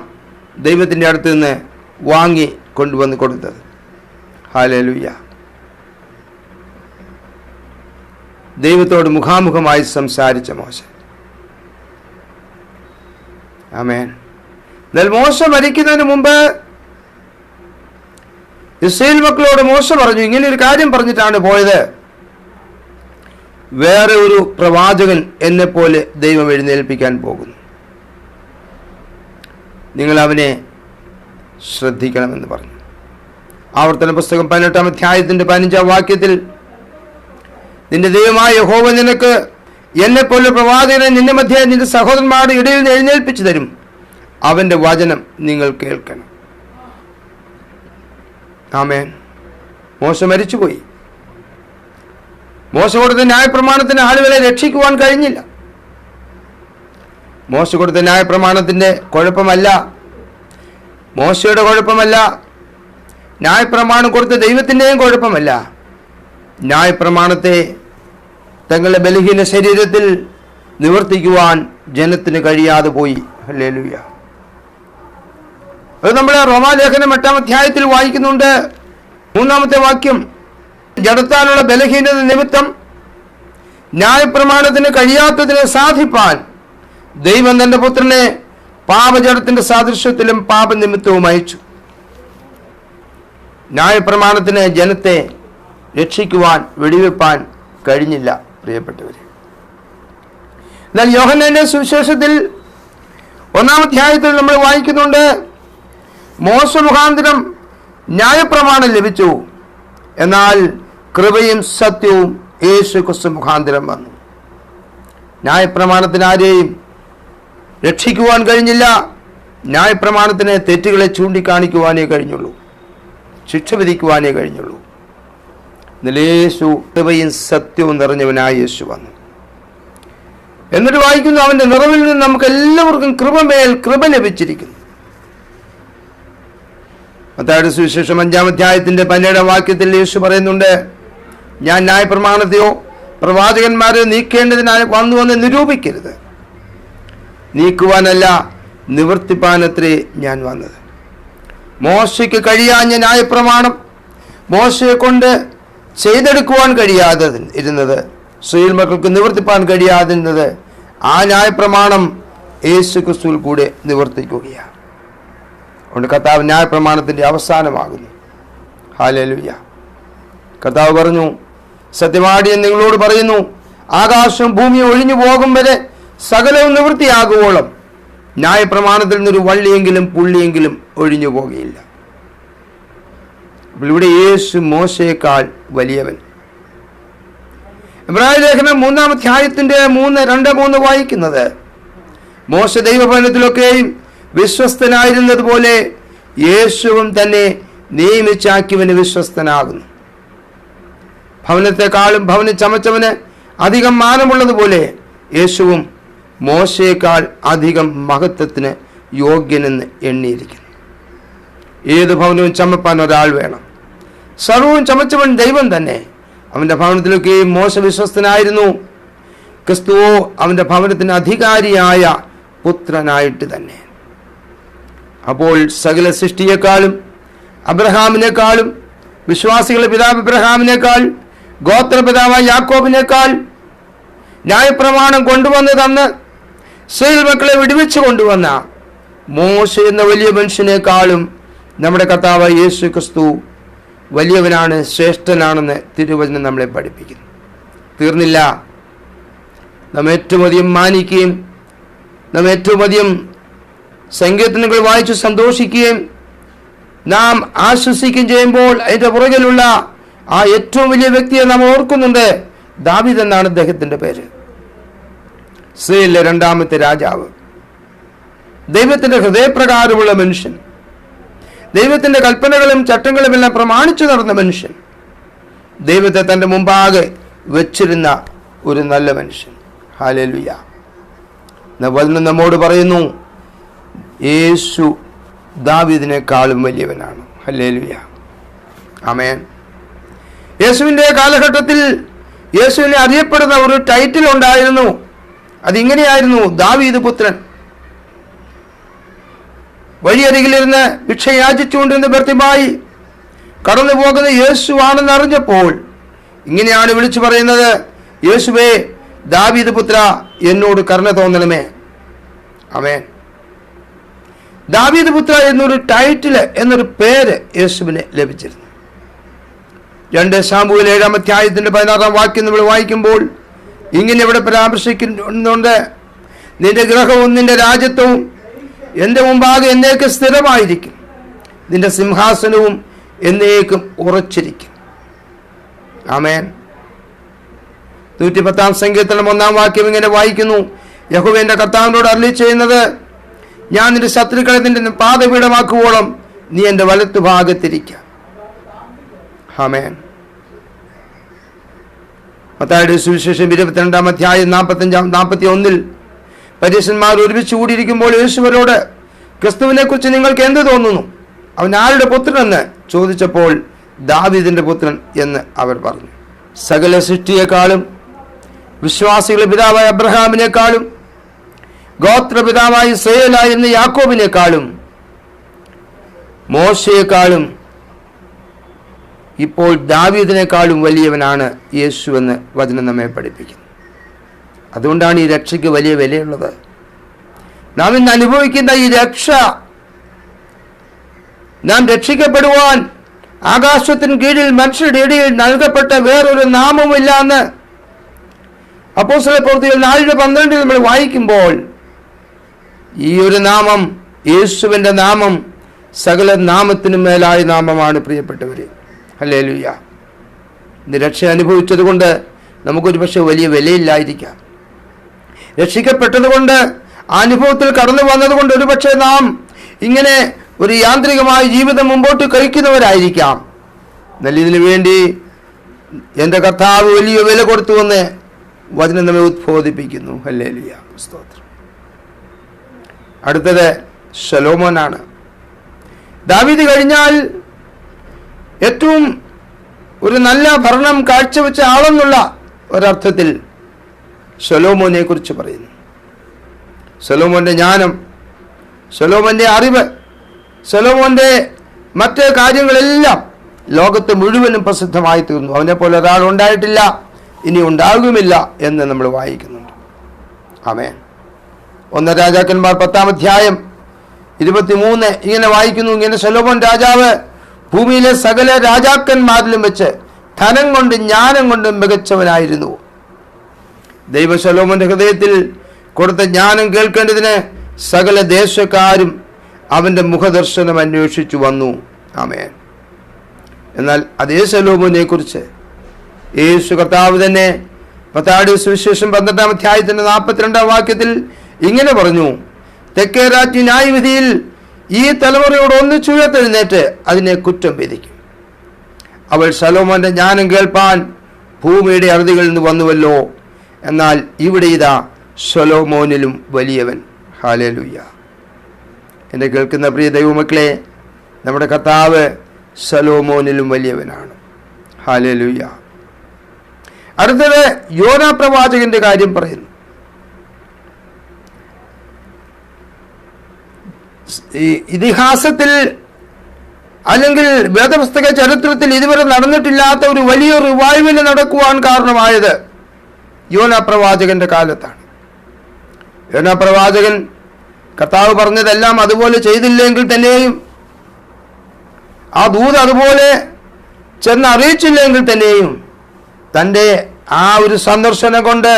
ദൈവത്തിൻ്റെ അടുത്ത് നിന്ന് വാങ്ങി കൊണ്ടുവന്ന് കൊടുത്തത്. ഹല്ലേലൂയ. ദൈവത്തോട് മുഖാമുഖമായി സംസാരിച്ച മോശ. ആമേൻ. എന്നാൽ മോശ മരിക്കുന്നതിന് മുമ്പ് ഇസ്രായേൽ മക്കളോട് മോശ പറഞ്ഞു, ഇങ്ങനെ ഒരു കാര്യം പറഞ്ഞിട്ടാണ് പോയത്. വേറെ ഒരു പ്രവാചകൻ എന്നെപ്പോലെ ദൈവം എഴുന്നേൽപ്പിക്കാൻ പോകുന്നു. നിങ്ങൾ അവനെ ശ്രദ്ധിക്കണമെന്ന് പറഞ്ഞു. ആവർത്തന പുസ്തകം 18-ാം അധ്യായത്തിൻ്റെ 15-ാം വാക്യത്തിൽ, നിന്റെ ദൈവമായ യഹോവ നിനക്ക് എന്നെപ്പോലെ പ്രവാചകനെ നിന്റെ മധ്യേ നിന്റെ സഹോദരന്മാരുടെ ഇടയിൽ നിന്ന് എഴുന്നേൽപ്പിച്ചു തരും. അവൻ്റെ വചനം നിങ്ങൾ കേൾക്കണം. ആമേൻ. മോശ മരിച്ചുപോയി. മോശ കൊടുത്ത ന്യായപ്രമാണത്തിന് ആളുകളെ രക്ഷിക്കുവാൻ കഴിഞ്ഞില്ല. മോശ കൊടുത്ത ന്യായപ്രമാണത്തിൻ്റെ കുഴപ്പമല്ല, മോശയുടെ കുഴപ്പമല്ല, ന്യായപ്രമാണം കൊടുത്ത ദൈവത്തിൻ്റെയും കുഴപ്പമല്ല. ന്യായപ്രമാണത്തെ തങ്ങളുടെ ബലഹീന ശരീരത്തിൽ നിവർത്തിക്കുവാൻ ജനത്തിന് കഴിയാതെ പോയി. ഹല്ലേലൂയ. അത് നമ്മൾ റോമാലേഖനം 8-ാം അധ്യായത്തിൽ വായിക്കുന്നുണ്ട്. 3-ാമത്തെ വാക്യം, ജഡത്താലുള്ള ബലഹീനത നിമിത്തം ന്യായപ്രമാണത്തിന് കഴിയാത്തതിനെ സാധിപ്പാൻ ദൈവം തന്റെ പുത്രനെ പാപജഡത്തിന്റെ സാദൃശ്യത്തിലും പാപനിമിത്തവും അയച്ചു. ന്യായപ്രമാണത്തിന് ജനത്തെ രക്ഷിക്കുവാൻ വെടിവെപ്പാൻ കഴിഞ്ഞില്ല പ്രിയപ്പെട്ടവരെ. എന്നാൽ യോഹന്നാന്റെ സുവിശേഷത്തിൽ 1-ാം അധ്യായത്തിൽ നമ്മൾ വായിക്കുന്നുണ്ട്, മോശ മുഖാന്തരം ന്യായപ്രമാണം ലഭിച്ചു, എന്നാൽ കൃപയും സത്യവും യേശു ക്രിസ്തു മുഖാന്തരം വന്നു. ന്യായപ്രമാണത്തിന് ആരെയും രക്ഷിക്കുവാൻ കഴിഞ്ഞില്ല. ന്യായപ്രമാണത്തിന് തെറ്റുകളെ ചൂണ്ടിക്കാണിക്കുവാനേ കഴിഞ്ഞുള്ളൂ, ശിക്ഷ വിധിക്കുവാനേ കഴിഞ്ഞുള്ളൂ. യേശു കൃപയും സത്യവും നിറഞ്ഞവനായ യേശു വന്നു. എന്നിട്ട് വായിക്കുന്നു, അവന്റെ നിറവിൽ നിന്ന് നമുക്ക് എല്ലാവർക്കും കൃപമേൽ കൃപ ലഭിച്ചിരിക്കുന്നു. മത്തായിയുടെ സുവിശേഷം 5-ാം അധ്യായത്തിന്റെ 17-ാം വാക്യത്തിൽ യേശു പറയുന്നുണ്ട്, ഞാൻ ന്യായപ്രമാണത്തെയോ പ്രവാചകന്മാരെയോ നീക്കേണ്ടതിനായി വന്നുവെന്ന് നിരൂപിക്കരുത്, നീക്കുവാനല്ല നിവർത്തിപ്പാനത്രേ ഞാൻ വന്നത്. മോശയ്ക്ക് കഴിയാഞ്ഞ ന്യായപ്രമാണം മോശയെ കൊണ്ട് ചെയ്തെടുക്കുവാൻ കഴിയാതെ ഇരുന്നത്, ഇസ്രായേൽ മക്കൾക്ക് നിവർത്തിപ്പാൻ കഴിയാതിരുന്നത്, ആ ന്യായപ്രമാണം യേശു ക്രിസ്തുവിൽ കൂടെ നിവർത്തിക്കുകയാണ്. അതുകൊണ്ട് കർത്താവ് ന്യായപ്രമാണത്തിൻ്റെ അവസാനമാകുന്നു. ഹല്ലേലൂയ. കർത്താവ് പറഞ്ഞു, സത്യമാടി ഞാൻ നിങ്ങളോട് പറയുന്നു, ആകാശവും ഭൂമിയും ഒഴിഞ്ഞു പോകും വരെ സകലവും നിവൃത്തിയാകുവോളം ന്യായപ്രമാണത്തിൽ നിന്നൊരു വള്ളിയെങ്കിലും പുള്ളിയെങ്കിലും ഒഴിഞ്ഞു പോകുകയില്ല. ഇവിടെ യേശു മോശയേക്കാൾ വലിയവൻ. എബ്രായ ലേഖനം 3-ാം അധ്യായത്തിന്റെ 2-3 വായിക്കുന്നത്, മോശ ദൈവഭവനത്തിലൊക്കെയും വിശ്വസ്തനായിരുന്നതുപോലെ യേശുവും തന്നെ നിയമിച്ചാക്കിയവന് വിശ്വസ്തനാകുന്നു. ഭവനത്തെക്കാളും ഭവനം ചമച്ചവന് അധികം മാനമുള്ളതുപോലെ യേശുവും മോശയേക്കാൾ അധികം മഹത്വത്തിന് യോഗ്യനെന്ന് എണ്ണിയിരിക്കുന്നു. ഏത് ഭവനവും ചമപ്പാൻ ഒരാൾ വേണം. സർവവും ചമച്ചവൻ ദൈവം തന്നെ. അവൻ്റെ ഭവനത്തിലൊക്കെയും മോശ വിശ്വസ്തനായിരുന്നു. ക്രിസ്തുവോ അവൻ്റെ ഭവനത്തിന് അധികാരിയായ പുത്രനായിട്ട് തന്നെ. അപ്പോൾ സകല സൃഷ്ടിയെക്കാളും അബ്രഹാമിനേക്കാളും വിശ്വാസികളുടെ പിതാവ് അബ്രഹാമിനേക്കാൾ ഗോത്രപിതാവായ യാക്കോബിനേക്കാൾ ന്യായപ്രമാണം കൊണ്ടുവന്ന് തന്ന് ഇസ്രായേൽ മക്കളെ വിടുവിച്ചു കൊണ്ടുവന്ന മോശ എന്ന വലിയ മനുഷ്യനേക്കാളും നമ്മുടെ കർത്താവായ യേശു ക്രിസ്തു വലിയവനാണ്, ശ്രേഷ്ഠനാണെന്ന് തിരുവചനം നമ്മളെ പഠിപ്പിക്കുന്നു. തീർന്നില്ല. നാം ഏറ്റവും അധികം മാനിക്കുകയും നാം ഏറ്റവും അധികം സങ്കീർത്തനങ്ങൾ വായിച്ച് സന്തോഷിക്കുകയും നാം ആശ്വസിക്കുകയും ചെയ്യുമ്പോൾ അതിൻ്റെ പുറകിലുള്ള ആ ഏറ്റവും വലിയ വ്യക്തിയെ നാം ഓർക്കുന്നുണ്ട്. ദാവീദ് എന്നാണ് അദ്ദേഹത്തിൻ്റെ പേര്. ഇസ്രായേലിലെ 2-ാമത്തെ രാജാവ്, ദൈവത്തിൻ്റെ ഹൃദയപ്രകാരമുള്ള മനുഷ്യൻ, ദൈവത്തിൻ്റെ കൽപ്പനകളും ചട്ടങ്ങളും എല്ലാം പ്രമാണിച്ചു നടന്ന മനുഷ്യൻ, ദൈവത്തെ തൻ്റെ മുമ്പാകെ വെച്ചിരുന്ന ഒരു നല്ല മനുഷ്യൻ. ഹല്ലേലൂയ. വചനം നമ്മോട് പറയുന്നു, യേശു ദാവീദിനേക്കാളും വലിയവനാണ്. ഹല്ലേലൂയ. ആമേൻ. യേശുവിൻ്റെ കാലഘട്ടത്തിൽ യേശുവിനെ അറിയപ്പെടുന്ന ഒരു ടൈറ്റിൽ ഉണ്ടായിരുന്നു. അതിങ്ങനെയായിരുന്നു, ദാവീദ് പുത്രൻ. വഴിയരികിലിരുന്ന് ഭിക്ഷ യാചിച്ചുകൊണ്ടിരുന്ന ബർത്തിമായി കടന്നു പോകുന്ന യേശു ആണെന്ന് അറിഞ്ഞപ്പോൾ ഇങ്ങനെയാണ് വിളിച്ചു പറയുന്നത്, യേശുവേ ദാവീദ് പുത്ര, എന്നോട് കരുണ തോന്നണമേ. ആമേൻ. ദാവീദ് പുത്ര എന്നൊരു ടൈറ്റില്, എന്നൊരു പേര് യേശുവിന് ലഭിച്ചിരുന്നു. 2 ശമൂവേൽ 7-ാം അധ്യായത്തിന്റെ 16-ാം വാക്യം നമ്മൾ വായിക്കുമ്പോൾ ഇങ്ങനെ ഇവിടെ പരാമർശിക്കുന്നുണ്ട്, നിന്റെ ഗ്രഹവും നിന്റെ രാജ്യത്വവും എൻ്റെ മുമ്പാകെ എന്നേക്കും സ്ഥിരമായിരിക്കും, നിന്റെ സിംഹാസനവും എന്നേക്കും ഉറച്ചിരിക്കും. ആമേൻ. 110 സങ്കീർത്തനം 1 വാക്യം ഇങ്ങനെ വായിക്കുന്നു, യഹോവ എൻ്റെ കർത്താവിനോട് അരുളി ചെയ്യുന്നത്, ഞാൻ നിന്റെ ശത്രുക്കളെ നിന്റെ പാദപീഠമാക്കുവോളം നീ എൻ്റെ വലത്തു ഭാഗത്തിരിക്കുക. ആമേൻ. മത്തായിയുടെ സുവിശേഷം 22 അധ്യായം 45-41 പരീശന്മാർ ഒരുമിച്ച് കൂടിയിരിക്കുമ്പോൾ യേശുവരോട്, ക്രിസ്തുവിനെ കുറിച്ച് നിങ്ങൾക്ക് എന്ത് തോന്നുന്നു? അവൻ ആരുടെ പുത്രനെന്ന് ചോദിച്ചപ്പോൾ, ദാവീദിന്റെ പുത്രൻ എന്ന് അവർ പറഞ്ഞു. സകല സൃഷ്ടിയെക്കാളും, വിശ്വാസികളുടെ പിതാവായ അബ്രഹാമിനേക്കാളും, ഗോത്രപിതാവായ ഇസ്രായേലായിരുന്ന യാക്കോബിനേക്കാളും, മോശയെക്കാളും, ഇപ്പോൾ ദാവീദിനേക്കാളും വലിയവനാണ് യേശു എന്ന് വചനം നമ്മെ പഠിപ്പിക്കുന്നു. അതുകൊണ്ടാണ് ഈ രക്ഷയ്ക്ക് വലിയ വിലയുള്ളത്. നാം ഇന്ന് അനുഭവിക്കുന്ന ഈ രക്ഷ, നാം രക്ഷിക്കപ്പെടുവാൻ ആകാശത്തിന് കീഴിൽ മനുഷ്യരുടെ ഇടയിൽ നൽകപ്പെട്ട വേറൊരു നാമമില്ല എന്ന് അപ്പോസ്തല പ്രവൃത്തികൾ 4:12 നമ്മൾ വായിക്കുമ്പോൾ, ഈ ഒരു നാമം, യേശുവിൻ്റെ നാമം സകല നാമത്തിനും മേലായ നാമമാണ്. പ്രിയപ്പെട്ടവരെ, ഹല്ലേലൂയ. ഇന്ന് രക്ഷ അനുഭവിച്ചത് കൊണ്ട് നമുക്കൊരു പക്ഷെ വലിയ വിലയില്ലായിരിക്കാം. രക്ഷിക്കപ്പെട്ടതുകൊണ്ട്, ആ അനുഭവത്തിൽ കടന്നു വന്നതുകൊണ്ട് ഒരു പക്ഷേ നാം ഇങ്ങനെ ഒരു യാന്ത്രികമായ ജീവിതം മുമ്പോട്ട് കഴിക്കുന്നവരായിരിക്കാം. എന്നാൽ ഇതിനു വേണ്ടി എൻ്റെ കർത്താവ് വലിയ വില കൊടുത്തുവെന്ന് വചനം നമ്മെ ഉദ്ബോധിപ്പിക്കുന്നു. ഹല്ലേലൂയ, സ്തോത്രം. അടുത്തത് ശലോമോനാണ്. ദാവീദ് കഴിഞ്ഞാൽ ഏറ്റവും ഒരു നല്ല ഭരണം കാഴ്ചവെച്ച ആളെന്നുള്ള ഒരർത്ഥത്തിൽ ശലോമോനെ കുറിച്ച് പറയുന്നു. ശലോമോന്റെ ജ്ഞാനം, ശലോമോന്റെ അറിവ്, ശലോമോന്റെ മറ്റ് കാര്യങ്ങളെല്ലാം ലോകത്ത് മുഴുവനും പ്രസിദ്ധമായി തീർന്നു. അവനെ പോലെ ഒരാൾ ഉണ്ടായിട്ടില്ല, ഇനി ഉണ്ടാകുമില്ല എന്ന് നമ്മൾ വായിക്കുന്നുണ്ട്. ആമേൻ. 1 രാജാക്കന്മാർ 10 അധ്യായം 23 ഇങ്ങനെ വായിക്കുന്നു, ഇങ്ങനെ ശലോമോൻ രാജാവ് ഭൂമിയിലെ സകല രാജാക്കന്മാരിലും വെച്ച് ധനം കൊണ്ട് ജ്ഞാനം കൊണ്ടും മികച്ചവനായിരുന്നു. ദൈവ ശലോമോന്റെ ഹൃദയത്തിൽ കൊടുത്ത ജ്ഞാനം കേൾക്കേണ്ടതിന് സകല ദേശക്കാരും അവന്റെ മുഖദർശനം അന്വേഷിച്ചു വന്നു. ആമേൻ. എന്നാൽ അതേ ശലോമോനെ കുറിച്ച് യേശു കർത്താവ് തന്നെ മത്തായിയുടെ സുവിശേഷം 12 അധ്യായത്തിന്റെ 42 വാക്യത്തിൽ ഇങ്ങനെ പറഞ്ഞു, തെക്കേ രാജ്യ ന്യായവിധിയിൽ ഈ തലമുറയോട് ഒന്നിച്ചുയർത്തെഴുന്നേറ്റ് അതിനെ കുറ്റം വിധിക്കും. അവൾ ശലോമോന്റെ ജ്ഞാനം കേൾപ്പാൻ ഭൂമിയുടെ അറുതികളിൽ നിന്ന് വന്നുവല്ലോ, എന്നാൽ ഇവിടെ ഇതാ ശലോമോനിലും വലിയവൻ. ഹല്ലേലൂയ. എന്നെ കേൾക്കുന്ന പ്രിയ ദൈവമക്കളെ, നമ്മുടെ കർത്താവ് ശലോമോനിലും വലിയവനാണ്. ഹല്ലേലൂയ. അടുത്തത് യോനാ പ്രവാചകന്റെ കാര്യം പറയുന്നു. ഈ ഇതിഹാസത്തിൽ അല്ലെങ്കിൽ വേദപുസ്തക ചരിത്രത്തിൽ ഇതുവരെ നടന്നിട്ടില്ലാത്ത ഒരു വലിയ റിവൈവല് നടക്കുവാൻ കാരണമായത് യോനാ പ്രവാചകന്റെ കാലത്താണ്. യോനാ പ്രവാചകൻ കർത്താവ് പറഞ്ഞതെല്ലാം അതുപോലെ ചെയ്തില്ലെങ്കിൽ തന്നെയും, ആ ദൂത് അതുപോലെ ചെന്ന് അറിയിച്ചില്ലെങ്കിൽ തന്നെയും, തൻ്റെ ആ ഒരു സന്ദർശനം കൊണ്ട്,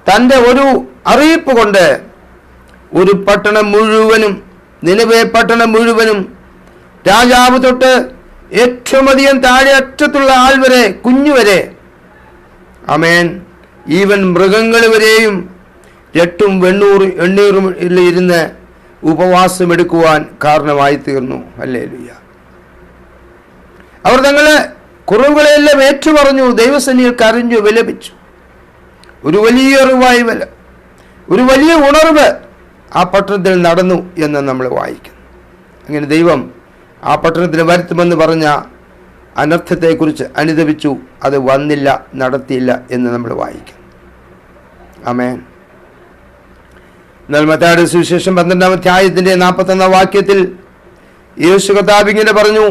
തൻ്റെ ഒരു അറിയിപ്പ് കൊണ്ട് ഒരു പട്ടണം മുഴുവനും, നിനവേ പട്ടണം മുഴുവനും, രാജാവ് തൊട്ട് ഏറ്റവും അധികം താഴെ അറ്റത്തുള്ള ആൾ വരെ, കുഞ്ഞുവരെ, ആമേൻ, ഈവൻ മൃഗങ്ങൾ വരെയും രട്ടും എണ്ണീറും ഇരുന്ന് ഉപവാസമെടുക്കുവാൻ കാരണമായി തീർന്നു. ഹല്ലേലൂയ. അവർ തങ്ങളെ കുറവുകളെല്ലാം ഏറ്റുപറഞ്ഞു, ദൈവസന്നിധിയിൽ കരഞ്ഞു വിലപിച്ചു. ഒരു വലിയ റിവൈവൽ, ഒരു വലിയ ഉണർവ് ആ പട്ടണത്തിൽ നടന്നു എന്ന് നമ്മൾ വായിക്കുന്നു. അങ്ങനെ ദൈവം ആ പട്ടണത്തിന് വരുത്തുമെന്ന് പറഞ്ഞ അനർത്ഥത്തെക്കുറിച്ച് അനുദപിച്ചു. അത് വന്നില്ല, നടത്തിയില്ല എന്ന് നമ്മൾ വായിക്കുന്നു. ആമേൻ. എന്നാൽ മത്തായിയുടെ സുവിശേഷം 12 അധ്യായത്തിന്റെ 41 വാക്യത്തിൽ യേശു കർത്താവ് ഇങ്ങനെ പറഞ്ഞു,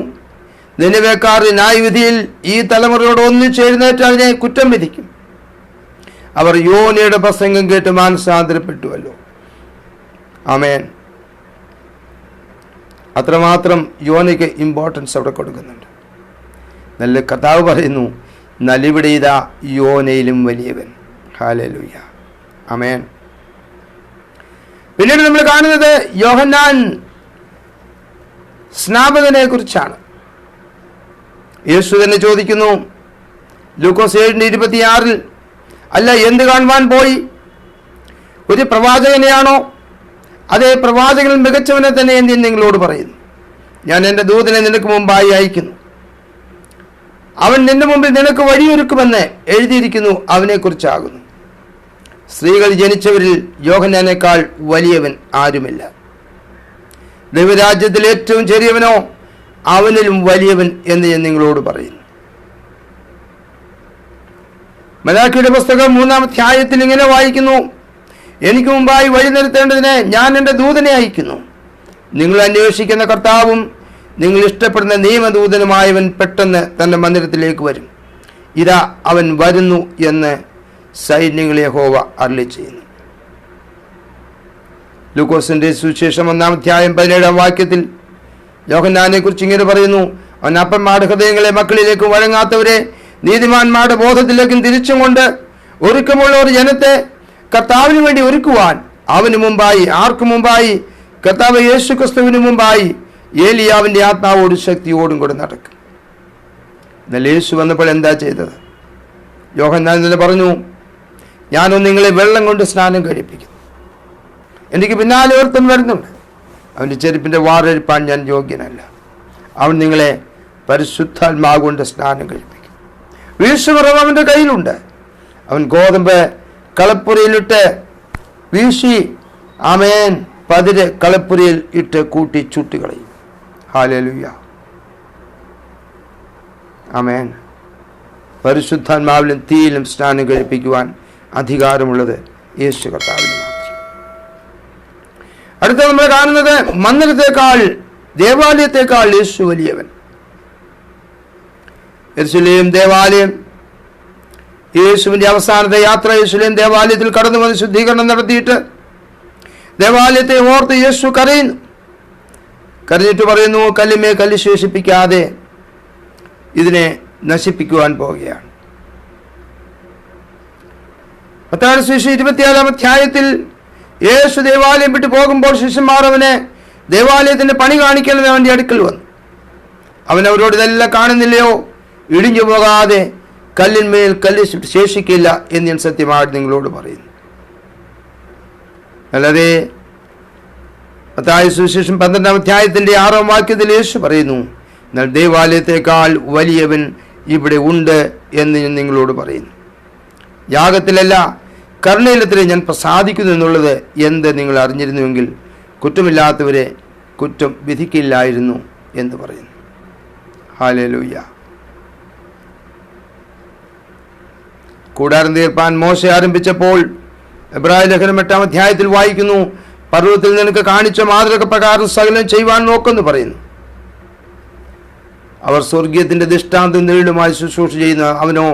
നിനവേക്കാർ ന്യായവിധിയിൽ ഈ തലമുറയോട് ഒന്നിച്ചെഴുന്നേറ്റ് അതിനെ കുറ്റം വിധിക്കും. അവർ യോനയുടെ പ്രസംഗം കേട്ട് മാനസാന്തരപ്പെട്ടുവല്ലോ. ആമേൻ. അത്രമാത്രം യോനയ്ക്ക് ഇമ്പോർട്ടൻസ് അവിടെ കൊടുക്കുന്നുണ്ട്. നല്ല കർത്താവ് പറയുന്നു, നലിവിടെ ഇതാ യോനയിലും വലിയവൻ. ഹല്ലേലൂയ, ആമേൻ. പിന്നീട് നമ്മൾ കാണുന്നത് യോഹന്നാൻ സ്നാപകനെ കുറിച്ചാണ്. യേശു തന്നെ ചോദിക്കുന്നു ലൂക്കോസ് 7:26, അല്ല, എന്ത് കാണുവാൻ പോയി? ഒരു പ്രവാചകനെയാണോ? അതേ, പ്രവാചകനിൽ മികച്ചവനെ തന്നെ എന്ന് നിങ്ങളോട് പറയുന്നു. ഞാൻ എൻ്റെ ദൂതനെ നിനക്ക് മുമ്പായി അയക്കുന്നു. അവൻ നിന്റെ മുമ്പിൽ നിനക്ക് വഴിയൊരുക്കുമെന്ന് എഴുതിയിരിക്കുന്നു. അവനെക്കുറിച്ചാകുന്നു. സ്ത്രീകൾ ജനിച്ചവരിൽ യോഹന്നാനേക്കാൾ വലിയവൻ ആരുമില്ല. ദൈവരാജ്യത്തിൽ ഏറ്റവും ചെറിയവനോ അവനിലും വലിയവൻ എന്ന് ഞാൻ നിങ്ങളോട് പറയുന്നു. മലാഖിയുടെ പുസ്തകം 3-ാം അധ്യായത്തിൽ ഇങ്ങനെ വായിക്കുന്നു, എനിക്ക് മുമ്പായി വഴി നിരത്തേണ്ടതിന് ഞാൻ എൻ്റെ ദൂതനെ അയക്കുന്നു. നിങ്ങൾ അന്വേഷിക്കുന്ന കർത്താവും നിങ്ങൾ ഇഷ്ടപ്പെടുന്ന നിയമദൂതനുമായവൻ പെട്ടെന്ന് തൻ്റെ മന്ദിരത്തിലേക്ക് വരും. ഇതാ അവൻ വരുന്നു എന്ന് സൈന്യങ്ങളെ യഹോവ അരുളി ചെയ്യുന്നു. ലൂക്കോസിന്റെ സുവിശേഷം 1-ാം അധ്യായം 17-ാം വാക്യത്തിൽ യോഹന്നാനെ കുറിച്ച് ഇങ്ങനെ പറയുന്നു, അവൻ അപ്പന്മാരുടെ ഹൃദയങ്ങളെ മക്കളിലേക്ക് വഴങ്ങാത്തവരെ നീതിമാന്മാരുടെ ബോധത്തിലേക്കും തിരിച്ചും കൊണ്ട് ഒരുക്കമുള്ള ഒരു ജനത്തെ കർത്താവിന് വേണ്ടി ഒരുക്കുവാൻ അവന് മുമ്പായി, ആർക്കു മുമ്പായി? കർത്താവ് യേശു ക്രിസ്തുവിന് മുമ്പായി ഏലിയാവിൻ്റെ ആത്മാവോടും ശക്തിയോടും കൂടെ നടക്കും. എന്നാൽ യേശു വന്നപ്പോൾ എന്താ ചെയ്തത്? യോഹന്നാൻ തന്നെ പറഞ്ഞു, ഞാനും നിങ്ങളെ വെള്ളം കൊണ്ട് സ്നാനം കഴിപ്പിക്കുന്നു. എനിക്ക് പിന്നാലെ ഒരുത്തൻ വരുന്നുണ്ട്, അവൻ്റെ ചെരുപ്പിൻ്റെ വാറഴിപ്പാൻ ഞാൻ യോഗ്യനല്ല. അവൻ നിങ്ങളെ പരിശുദ്ധാത്മാവ് കൊണ്ട് സ്നാനം കഴിപ്പിക്കും. വീശുപുറം അവൻ്റെ കയ്യിലുണ്ട്. അവൻ ഗോതമ്പ് കളപ്പുരയിലിട്ട് വീശി, ആമേൻ, പതിര് കളപ്പുരയിൽ ഇട്ട് കൂട്ടി ചുട്ടുകളയും. ഹല്ലേലൂയ, ആമേൻ. പരിശുദ്ധാത്മാവിലും തീയിലും സ്നാനം കഴിപ്പിക്കുവാൻ അധികാരമുള്ളത് യേശു കർത്താവിന് മാത്രം. അടുത്ത നമ്മൾ കാണുന്നത് മന്ദിരത്തെക്കാൾ, ദേവാലയത്തെക്കാൾ യേശു വലിയവൻ. യെരൂശലേം ദേവാലയം, യേശുവിൻ്റെ അവസാനത്തെ യാത്ര യെരൂശലേം ദേവാലയത്തിൽ കടന്നു വന്ന് ശുദ്ധീകരണം നടത്തിയിട്ട് ദേവാലയത്തെ ഓർത്ത് യേശു കരയുന്നു. കരഞ്ഞിട്ട് പറയുന്നു, കല്ലിന്മേൽ കല്ല് ശേഷിപ്പിക്കാതെ ഇതിനെ നശിപ്പിക്കുവാൻ പോവുകയാണ്. മത്തായിയുടെ സുവിശേഷം 27-ാം അധ്യായത്തിൽ യേശു ദേവാലയം വിട്ടു പോകുമ്പോൾ ശിഷ്യന്മാർ അവനെ ദേവാലയത്തിന്റെ പണി കാണിക്കണമെന്ന് അവൻ്റെ അടുക്കൽ വന്നു. അവൻ അവരോട്, ഇതെല്ലാം കാണുന്നില്ലയോ? ഇടിഞ്ഞു പോകാതെ കല്ലിന്മേൽ കല്ല് ശേഷിക്കില്ല എന്ന് ഞാൻ സത്യമായിട്ട് നിങ്ങളോട് പറയുന്നു. അല്ലാതെ മത്തായിയുടെ സുവിശേഷം 12-ാം അധ്യായത്തിന്റെ 6-ാം വാക്യത്തിൽ യേശു പറയുന്നു, എന്നാൽ ദേവാലയത്തെക്കാൾ വലിയവൻ ഇവിടെ ഉണ്ട് എന്ന് ഞാൻ നിങ്ങളോട് പറയുന്നു. യാഗത്തിലല്ല കരുണയിലത്രേ ഞാൻ പ്രസാദിക്കുന്നു എന്നുള്ളത് എന്ത് നിങ്ങൾ അറിഞ്ഞിരുന്നുവെങ്കിൽ കുറ്റമില്ലാത്തവരെ കുറ്റം വിധിക്കില്ലായിരുന്നു എന്ന് പറയുന്നു. ഹല്ലേലൂയ. കൂടാരം തീർപ്പാൻ മോശെ ആരംഭിച്ചപ്പോൾ എബ്രായ ലേഖനം 8-ാം അധ്യായത്തിൽ വായിക്കുന്നു, പർവ്വതത്തിൽ നിനക്ക് കാണിച്ച മാതൃക പ്രകാരം സകലം ചെയ്യുവാൻ നോക്കെന്ന് പറയുന്നു. അവർ സ്വർഗീയത്തിന്റെ ദൃഷ്ടാന്തം നീളുമായി ശുശ്രൂഷ ചെയ്യുന്ന അവനോ,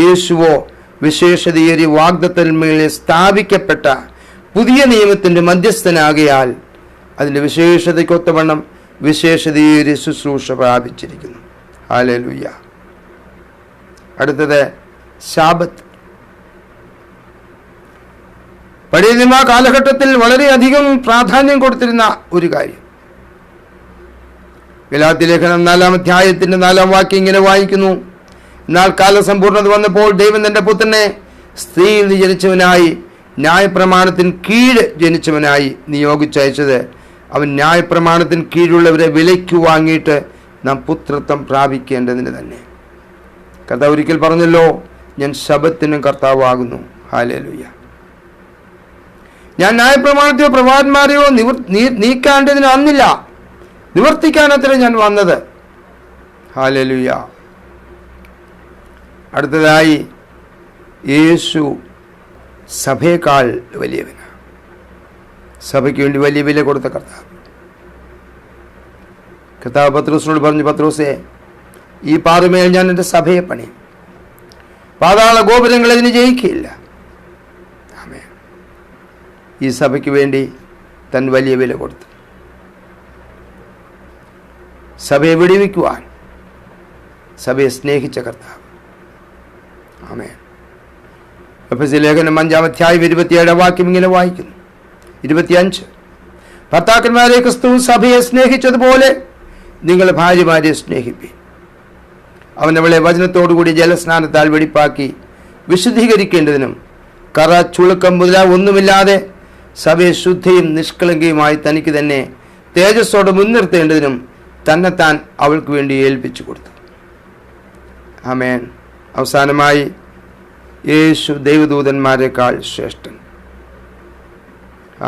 യേശുവോ, വിശേഷതയേറിയ വാഗ്ദത്തന്മേലെ സ്ഥാപിക്കപ്പെട്ട പുതിയ നിയമത്തിന്റെ മധ്യസ്ഥനാകയാൽ അതിന്റെ വിശേഷതയ്ക്കൊത്തവണ്ണം വിശേഷതയേറിയ ശുശ്രൂഷ പ്രാപിച്ചിരിക്കുന്നു. ഹല്ലേലൂയ. അടുത്തത് ശാബത്ത്. പഴയ നിയമ കാലഘട്ടത്തിൽ വളരെയധികം പ്രാധാന്യം കൊടുത്തിരുന്ന ഒരു കാര്യം. ഗലാത്യ ലേഖനം 4-ാം അധ്യായത്തിന്റെ 4-ാം വാക്യം ഇങ്ങനെ വായിക്കുന്നു, എന്നാൽ കാലസമ്പൂർണ്ണത വന്നപ്പോൾ ദൈവം തന്റെ പുത്രനെ സ്ത്രീയിൽ നിന്ന് ജനിച്ചവനായി ന്യായപ്രമാണത്തിന് കീഴ് ജനിച്ചവനായി നിയോഗിച്ചയച്ചത് അവൻ ന്യായപ്രമാണത്തിന് കീഴുള്ളവരെ വിലയ്ക്ക് വാങ്ങിയിട്ട് നാം പുത്രത്വം പ്രാപിക്കേണ്ടതിന് തന്നെ. കർത്താവ് ഒരിക്കൽ പറഞ്ഞല്ലോ, ഞാൻ ശബത്തിനും കർത്താവാകുന്നു. ഹല്ലേലൂയ. ഞാൻ ന്യായപ്രമാണത്തെയോ പ്രവാചകന്മാരെയോ നീക്കേണ്ടതിന് വന്നില്ല, നിവർത്തിക്കാനത്രേ ഞാൻ വന്നത്. ഹല്ലേലൂയ. അടുത്തതായി യേശു സഭയേക്കാൾ വലിയവനാണ്. സഭയ്ക്ക് വേണ്ടി വലിയ വില കൊടുത്ത കർത്താവ്. കർത്താവ് പത്രോസിനോട് പറഞ്ഞു, പത്രോസേ, ഈ പാറമേൽ ഞാൻ എൻ്റെ സഭയെ പണിയും, പാതാള ഗോപുരങ്ങൾ അതിന് ജയിക്കുകയില്ല. ആമേൻ. ഈ സഭയ്ക്ക് വേണ്ടി താൻ വലിയ വില കൊടുത്തു. സഭയെ വിടുവിക്കുവാൻ സഭയെ സ്നേഹിച്ച കർത്താവ്. ആമേൻ. എഫെസ്യ ലേഖനം 5-ാം അധ്യായം 27 വാക്യം ഇങ്ങനെ വായിക്കുന്നു. 25 ഭർത്താക്കന്മാരെ ക്രിസ്തു സഭയെ സ്നേഹിച്ചതുപോലെ നിങ്ങൾ ഭാര്യമാരെ സ്നേഹിപ്പീൻ. അവൻ അവളെ വചനത്തോടുകൂടി ജലസ്നാനത്താൽ വെടിപ്പാക്കി വിശുദ്ധീകരിക്കേണ്ടതിനും കറ ചുളുക്കം മുതലാ ഒന്നുമില്ലാതെ സഭയെ ശുദ്ധിയും നിഷ്കളങ്കയുമായി തനിക്ക് തന്നെ തേജസ്സോടെ മുൻനിർത്തേണ്ടതിനും തന്നെത്താൻ അവൾക്ക് വേണ്ടി ഏൽപ്പിച്ചു കൊടുത്തു. ആമേൻ. അവസാനമായി യേശു ദൈവദൂതന്മാരെക്കാൾ ശ്രേഷ്ഠൻ.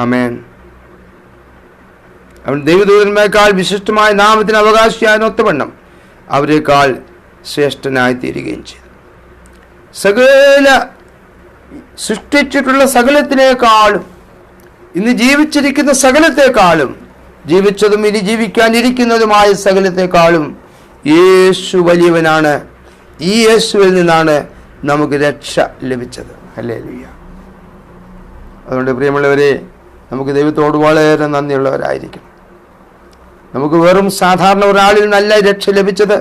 ആമേൻ. അവൻ ദൈവദൂതന്മാരെക്കാൾ വിശിഷ്ടമായ നാമത്തിന് അവകാശിയാനൊത്തവണ്ണം അവരെക്കാൾ ശ്രേഷ്ഠനായി തീരുകയും ചെയ്തു. സകല സൃഷ്ടിച്ചിട്ടുള്ള സകലത്തിനേക്കാളും, ഇന്ന് ജീവിച്ചിരിക്കുന്ന സകലത്തെക്കാളും, ജീവിച്ചതും ഇനി ജീവിക്കാനിരിക്കുന്നതുമായ സകലത്തെക്കാളും യേശു വലിയവനാണ്. ഈ യേശുവിൽ നിന്നാണ് നമുക്ക് രക്ഷ ലഭിച്ചത്. ഹല്ലേലൂയ. അതുകൊണ്ട് പ്രിയമുള്ളവരെ, നമുക്ക് ദൈവത്തോട് വളരെ നന്ദിയുള്ളവരായിരിക്കും. നമുക്ക് വെറും സാധാരണ ഒരാളിൽ നല്ല രക്ഷ ലഭിച്ചത്,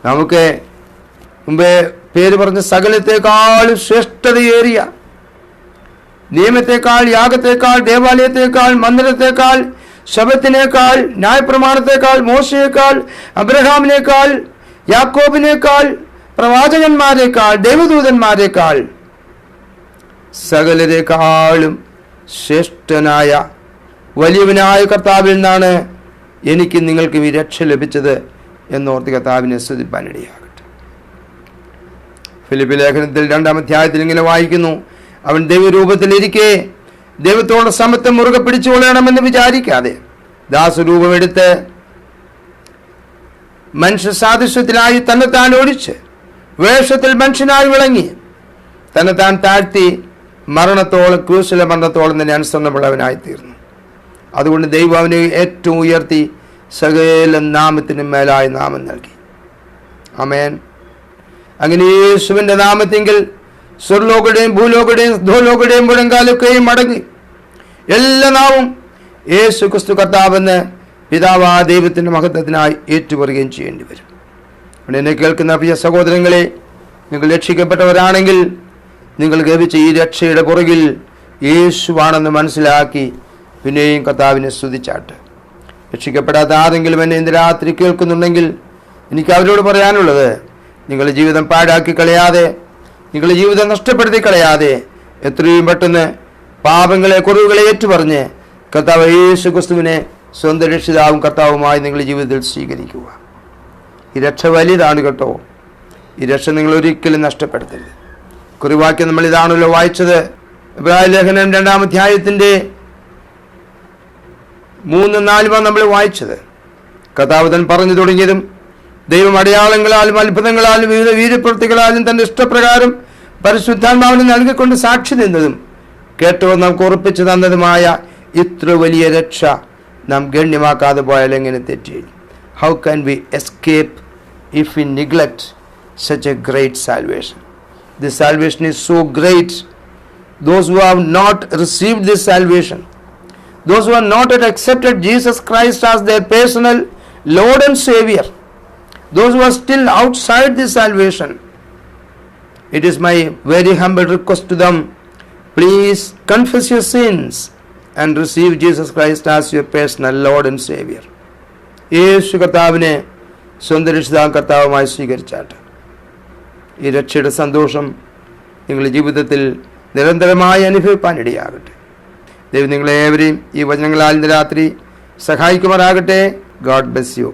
നമുക്ക് മുമ്പേ പേര് പറഞ്ഞ സകലത്തെക്കാളും ശ്രേഷ്ഠതയേറിയ, നിയമത്തെക്കാൾ, യാഗത്തെക്കാൾ, ദേവാലയത്തെക്കാൾ, മന്ദിരത്തെക്കാൾ, ശബത്തിനേക്കാൾ, ന്യായപ്രമാണത്തെക്കാൾ, മോശയേക്കാൾ, അബ്രഹാമിനേക്കാൾ, യാക്കോബിനേക്കാൾ, പ്രവാചകന്മാരെക്കാൾ, ദൈവദൂതന്മാരെക്കാൾ സകലരെക്കാളും ശ്രേഷ്ഠനായ വലിയവനായ കർത്താവിൽ നിന്നാണ് എനിക്ക് നിങ്ങൾക്കും ഈ രക്ഷ ലഭിച്ചത് എന്നോർത്ത് കർത്താവിനെ സ്തുതിപ്പാനിടയാകട്ടെ. ഫിലിപ്പി ലേഖനത്തിൽ 2-ാം അധ്യായത്തിൽ ഇങ്ങനെ വായിക്കുന്നു. അവൻ ദൈവരൂപത്തിലിരിക്കെ ദൈവത്തോട് സമത്വം മുറുകെ പിടിച്ചുകൊള്ളണമെന്ന് വിചാരിക്കാതെ ദാസരൂപമെടുത്ത് മനുഷ്യ സാദൃശ്യത്തിലായി തന്നെത്താൻ ഒഴിച്ച് വേഷത്തിൽ മനുഷ്യനായി വിളങ്ങി തന്നെത്താൻ താഴ്ത്തി മരണത്തോളം, ക്രൂശിലെ മരണത്തോളം തന്നെ അനുസരണമുള്ളവനായി തീർന്നു. അതുകൊണ്ട് ദൈവം അവനെ ഏറ്റവും ഉയർത്തി സകല നാമത്തിനും മേലായ നാമം നൽകി. ആമേൻ. അങ്ങനെ യേശുവിൻ്റെ നാമത്തെങ്കിൽ സ്വർലോകയുടെയും ഭൂലോകയുടെയും ധോലോകയുടെയും മുഴങ്കാലൊക്കെയും മടങ്ങി എല്ലാ നാവും യേശു ക്രിസ്തു കർത്താവെന്ന് പിതാവാ ദൈവത്തിൻ്റെ മഹത്വത്തിനായി ഏറ്റുപറയുകയും ചെയ്യേണ്ടി വരും. അവിടെ എന്നെ കേൾക്കുന്ന പ്രിയ സഹോദരങ്ങളെ, നിങ്ങൾ രക്ഷിക്കപ്പെട്ടവരാണെങ്കിൽ നിങ്ങൾ ലഭിച്ച ഈ രക്ഷയുടെ പുറകിൽ യേശുവാണെന്ന് മനസ്സിലാക്കി പിന്നെയും കർത്താവിനെ സ്തുതിച്ചാട്ട്. രക്ഷിക്കപ്പെടാത്ത ആരെങ്കിലും എന്നെ ഇന്ന് രാത്രി കേൾക്കുന്നുണ്ടെങ്കിൽ എനിക്ക് അവരോട് പറയാനുള്ളത്, നിങ്ങളുടെ ജീവിതം പാഴാക്കി കളയാതെ, നിങ്ങളുടെ ജീവിതം നഷ്ടപ്പെടുത്തി കളയാതെ എത്രയും പെട്ടെന്ന് പാപങ്ങളെ, കുറവുകളെ ഏറ്റുപറഞ്ഞ് കർത്താവ് യേശു ക്രിസ്തുവിനെ സ്വന്തം രക്ഷിതാവും കർത്താവുമായി നിങ്ങളുടെ ജീവിതത്തിൽ സ്വീകരിക്കുക. ഈ രക്ഷ വലിയതാണ് കേട്ടോ. ഈ രക്ഷ നിങ്ങൾ ഒരിക്കലും നഷ്ടപ്പെടുത്തരുത്. കുറിവാക്യം നമ്മൾ ഇതാണല്ലോ വായിച്ചത്. എബ്രായ ലേഖനം 2-ാം അധ്യായത്തിൻ്റെ 3-4 നമ്മൾ വായിച്ചത്. കർത്താവ് താൻ പറഞ്ഞു തുടങ്ങിയതും ദൈവം അടയാളങ്ങളാലും അത്ഭുതങ്ങളാലും വിവിധ വീര്യപ്രവൃത്തികളാലും തന്റെ ഇഷ്ടപ്രകാരം പരിശുദ്ധാത്മാവിനെ നൽകിക്കൊണ്ട് സാക്ഷി നിന്നതും കേട്ടോ നമുക്ക് ഉറപ്പിച്ചു തന്നതുമായ ഇത്ര വലിയ രക്ഷ നാം ഗണ്യമാക്കാതെ പോയാൽ എങ്ങനെ തെറ്റി? How can we escape if V neglect such a great salvation? This salvation is so great. Those who have not received this salvation, those who have not yet accepted Jesus Christ as their personal Lord and Savior, those who are still outside this salvation, it is my very humble request to them, please confess your sins and receive Jesus Christ as your personal Lord and Savior. യേശു കർത്താവിനെ സ്വന്തം രക്ഷിതാവും കർത്താവുമായി സ്വീകരിച്ചാട്ട് ഈ രക്ഷയുടെ സന്തോഷം നിങ്ങളുടെ ജീവിതത്തിൽ നിരന്തരമായി അനുഭവിപ്പാനിടയാകട്ടെ. ദൈവം നിങ്ങളേവരെയും ഈ വചനങ്ങളാൽ ഇന്ന് രാത്രി സഹായിക്കുമാറാകട്ടെ. God bless you.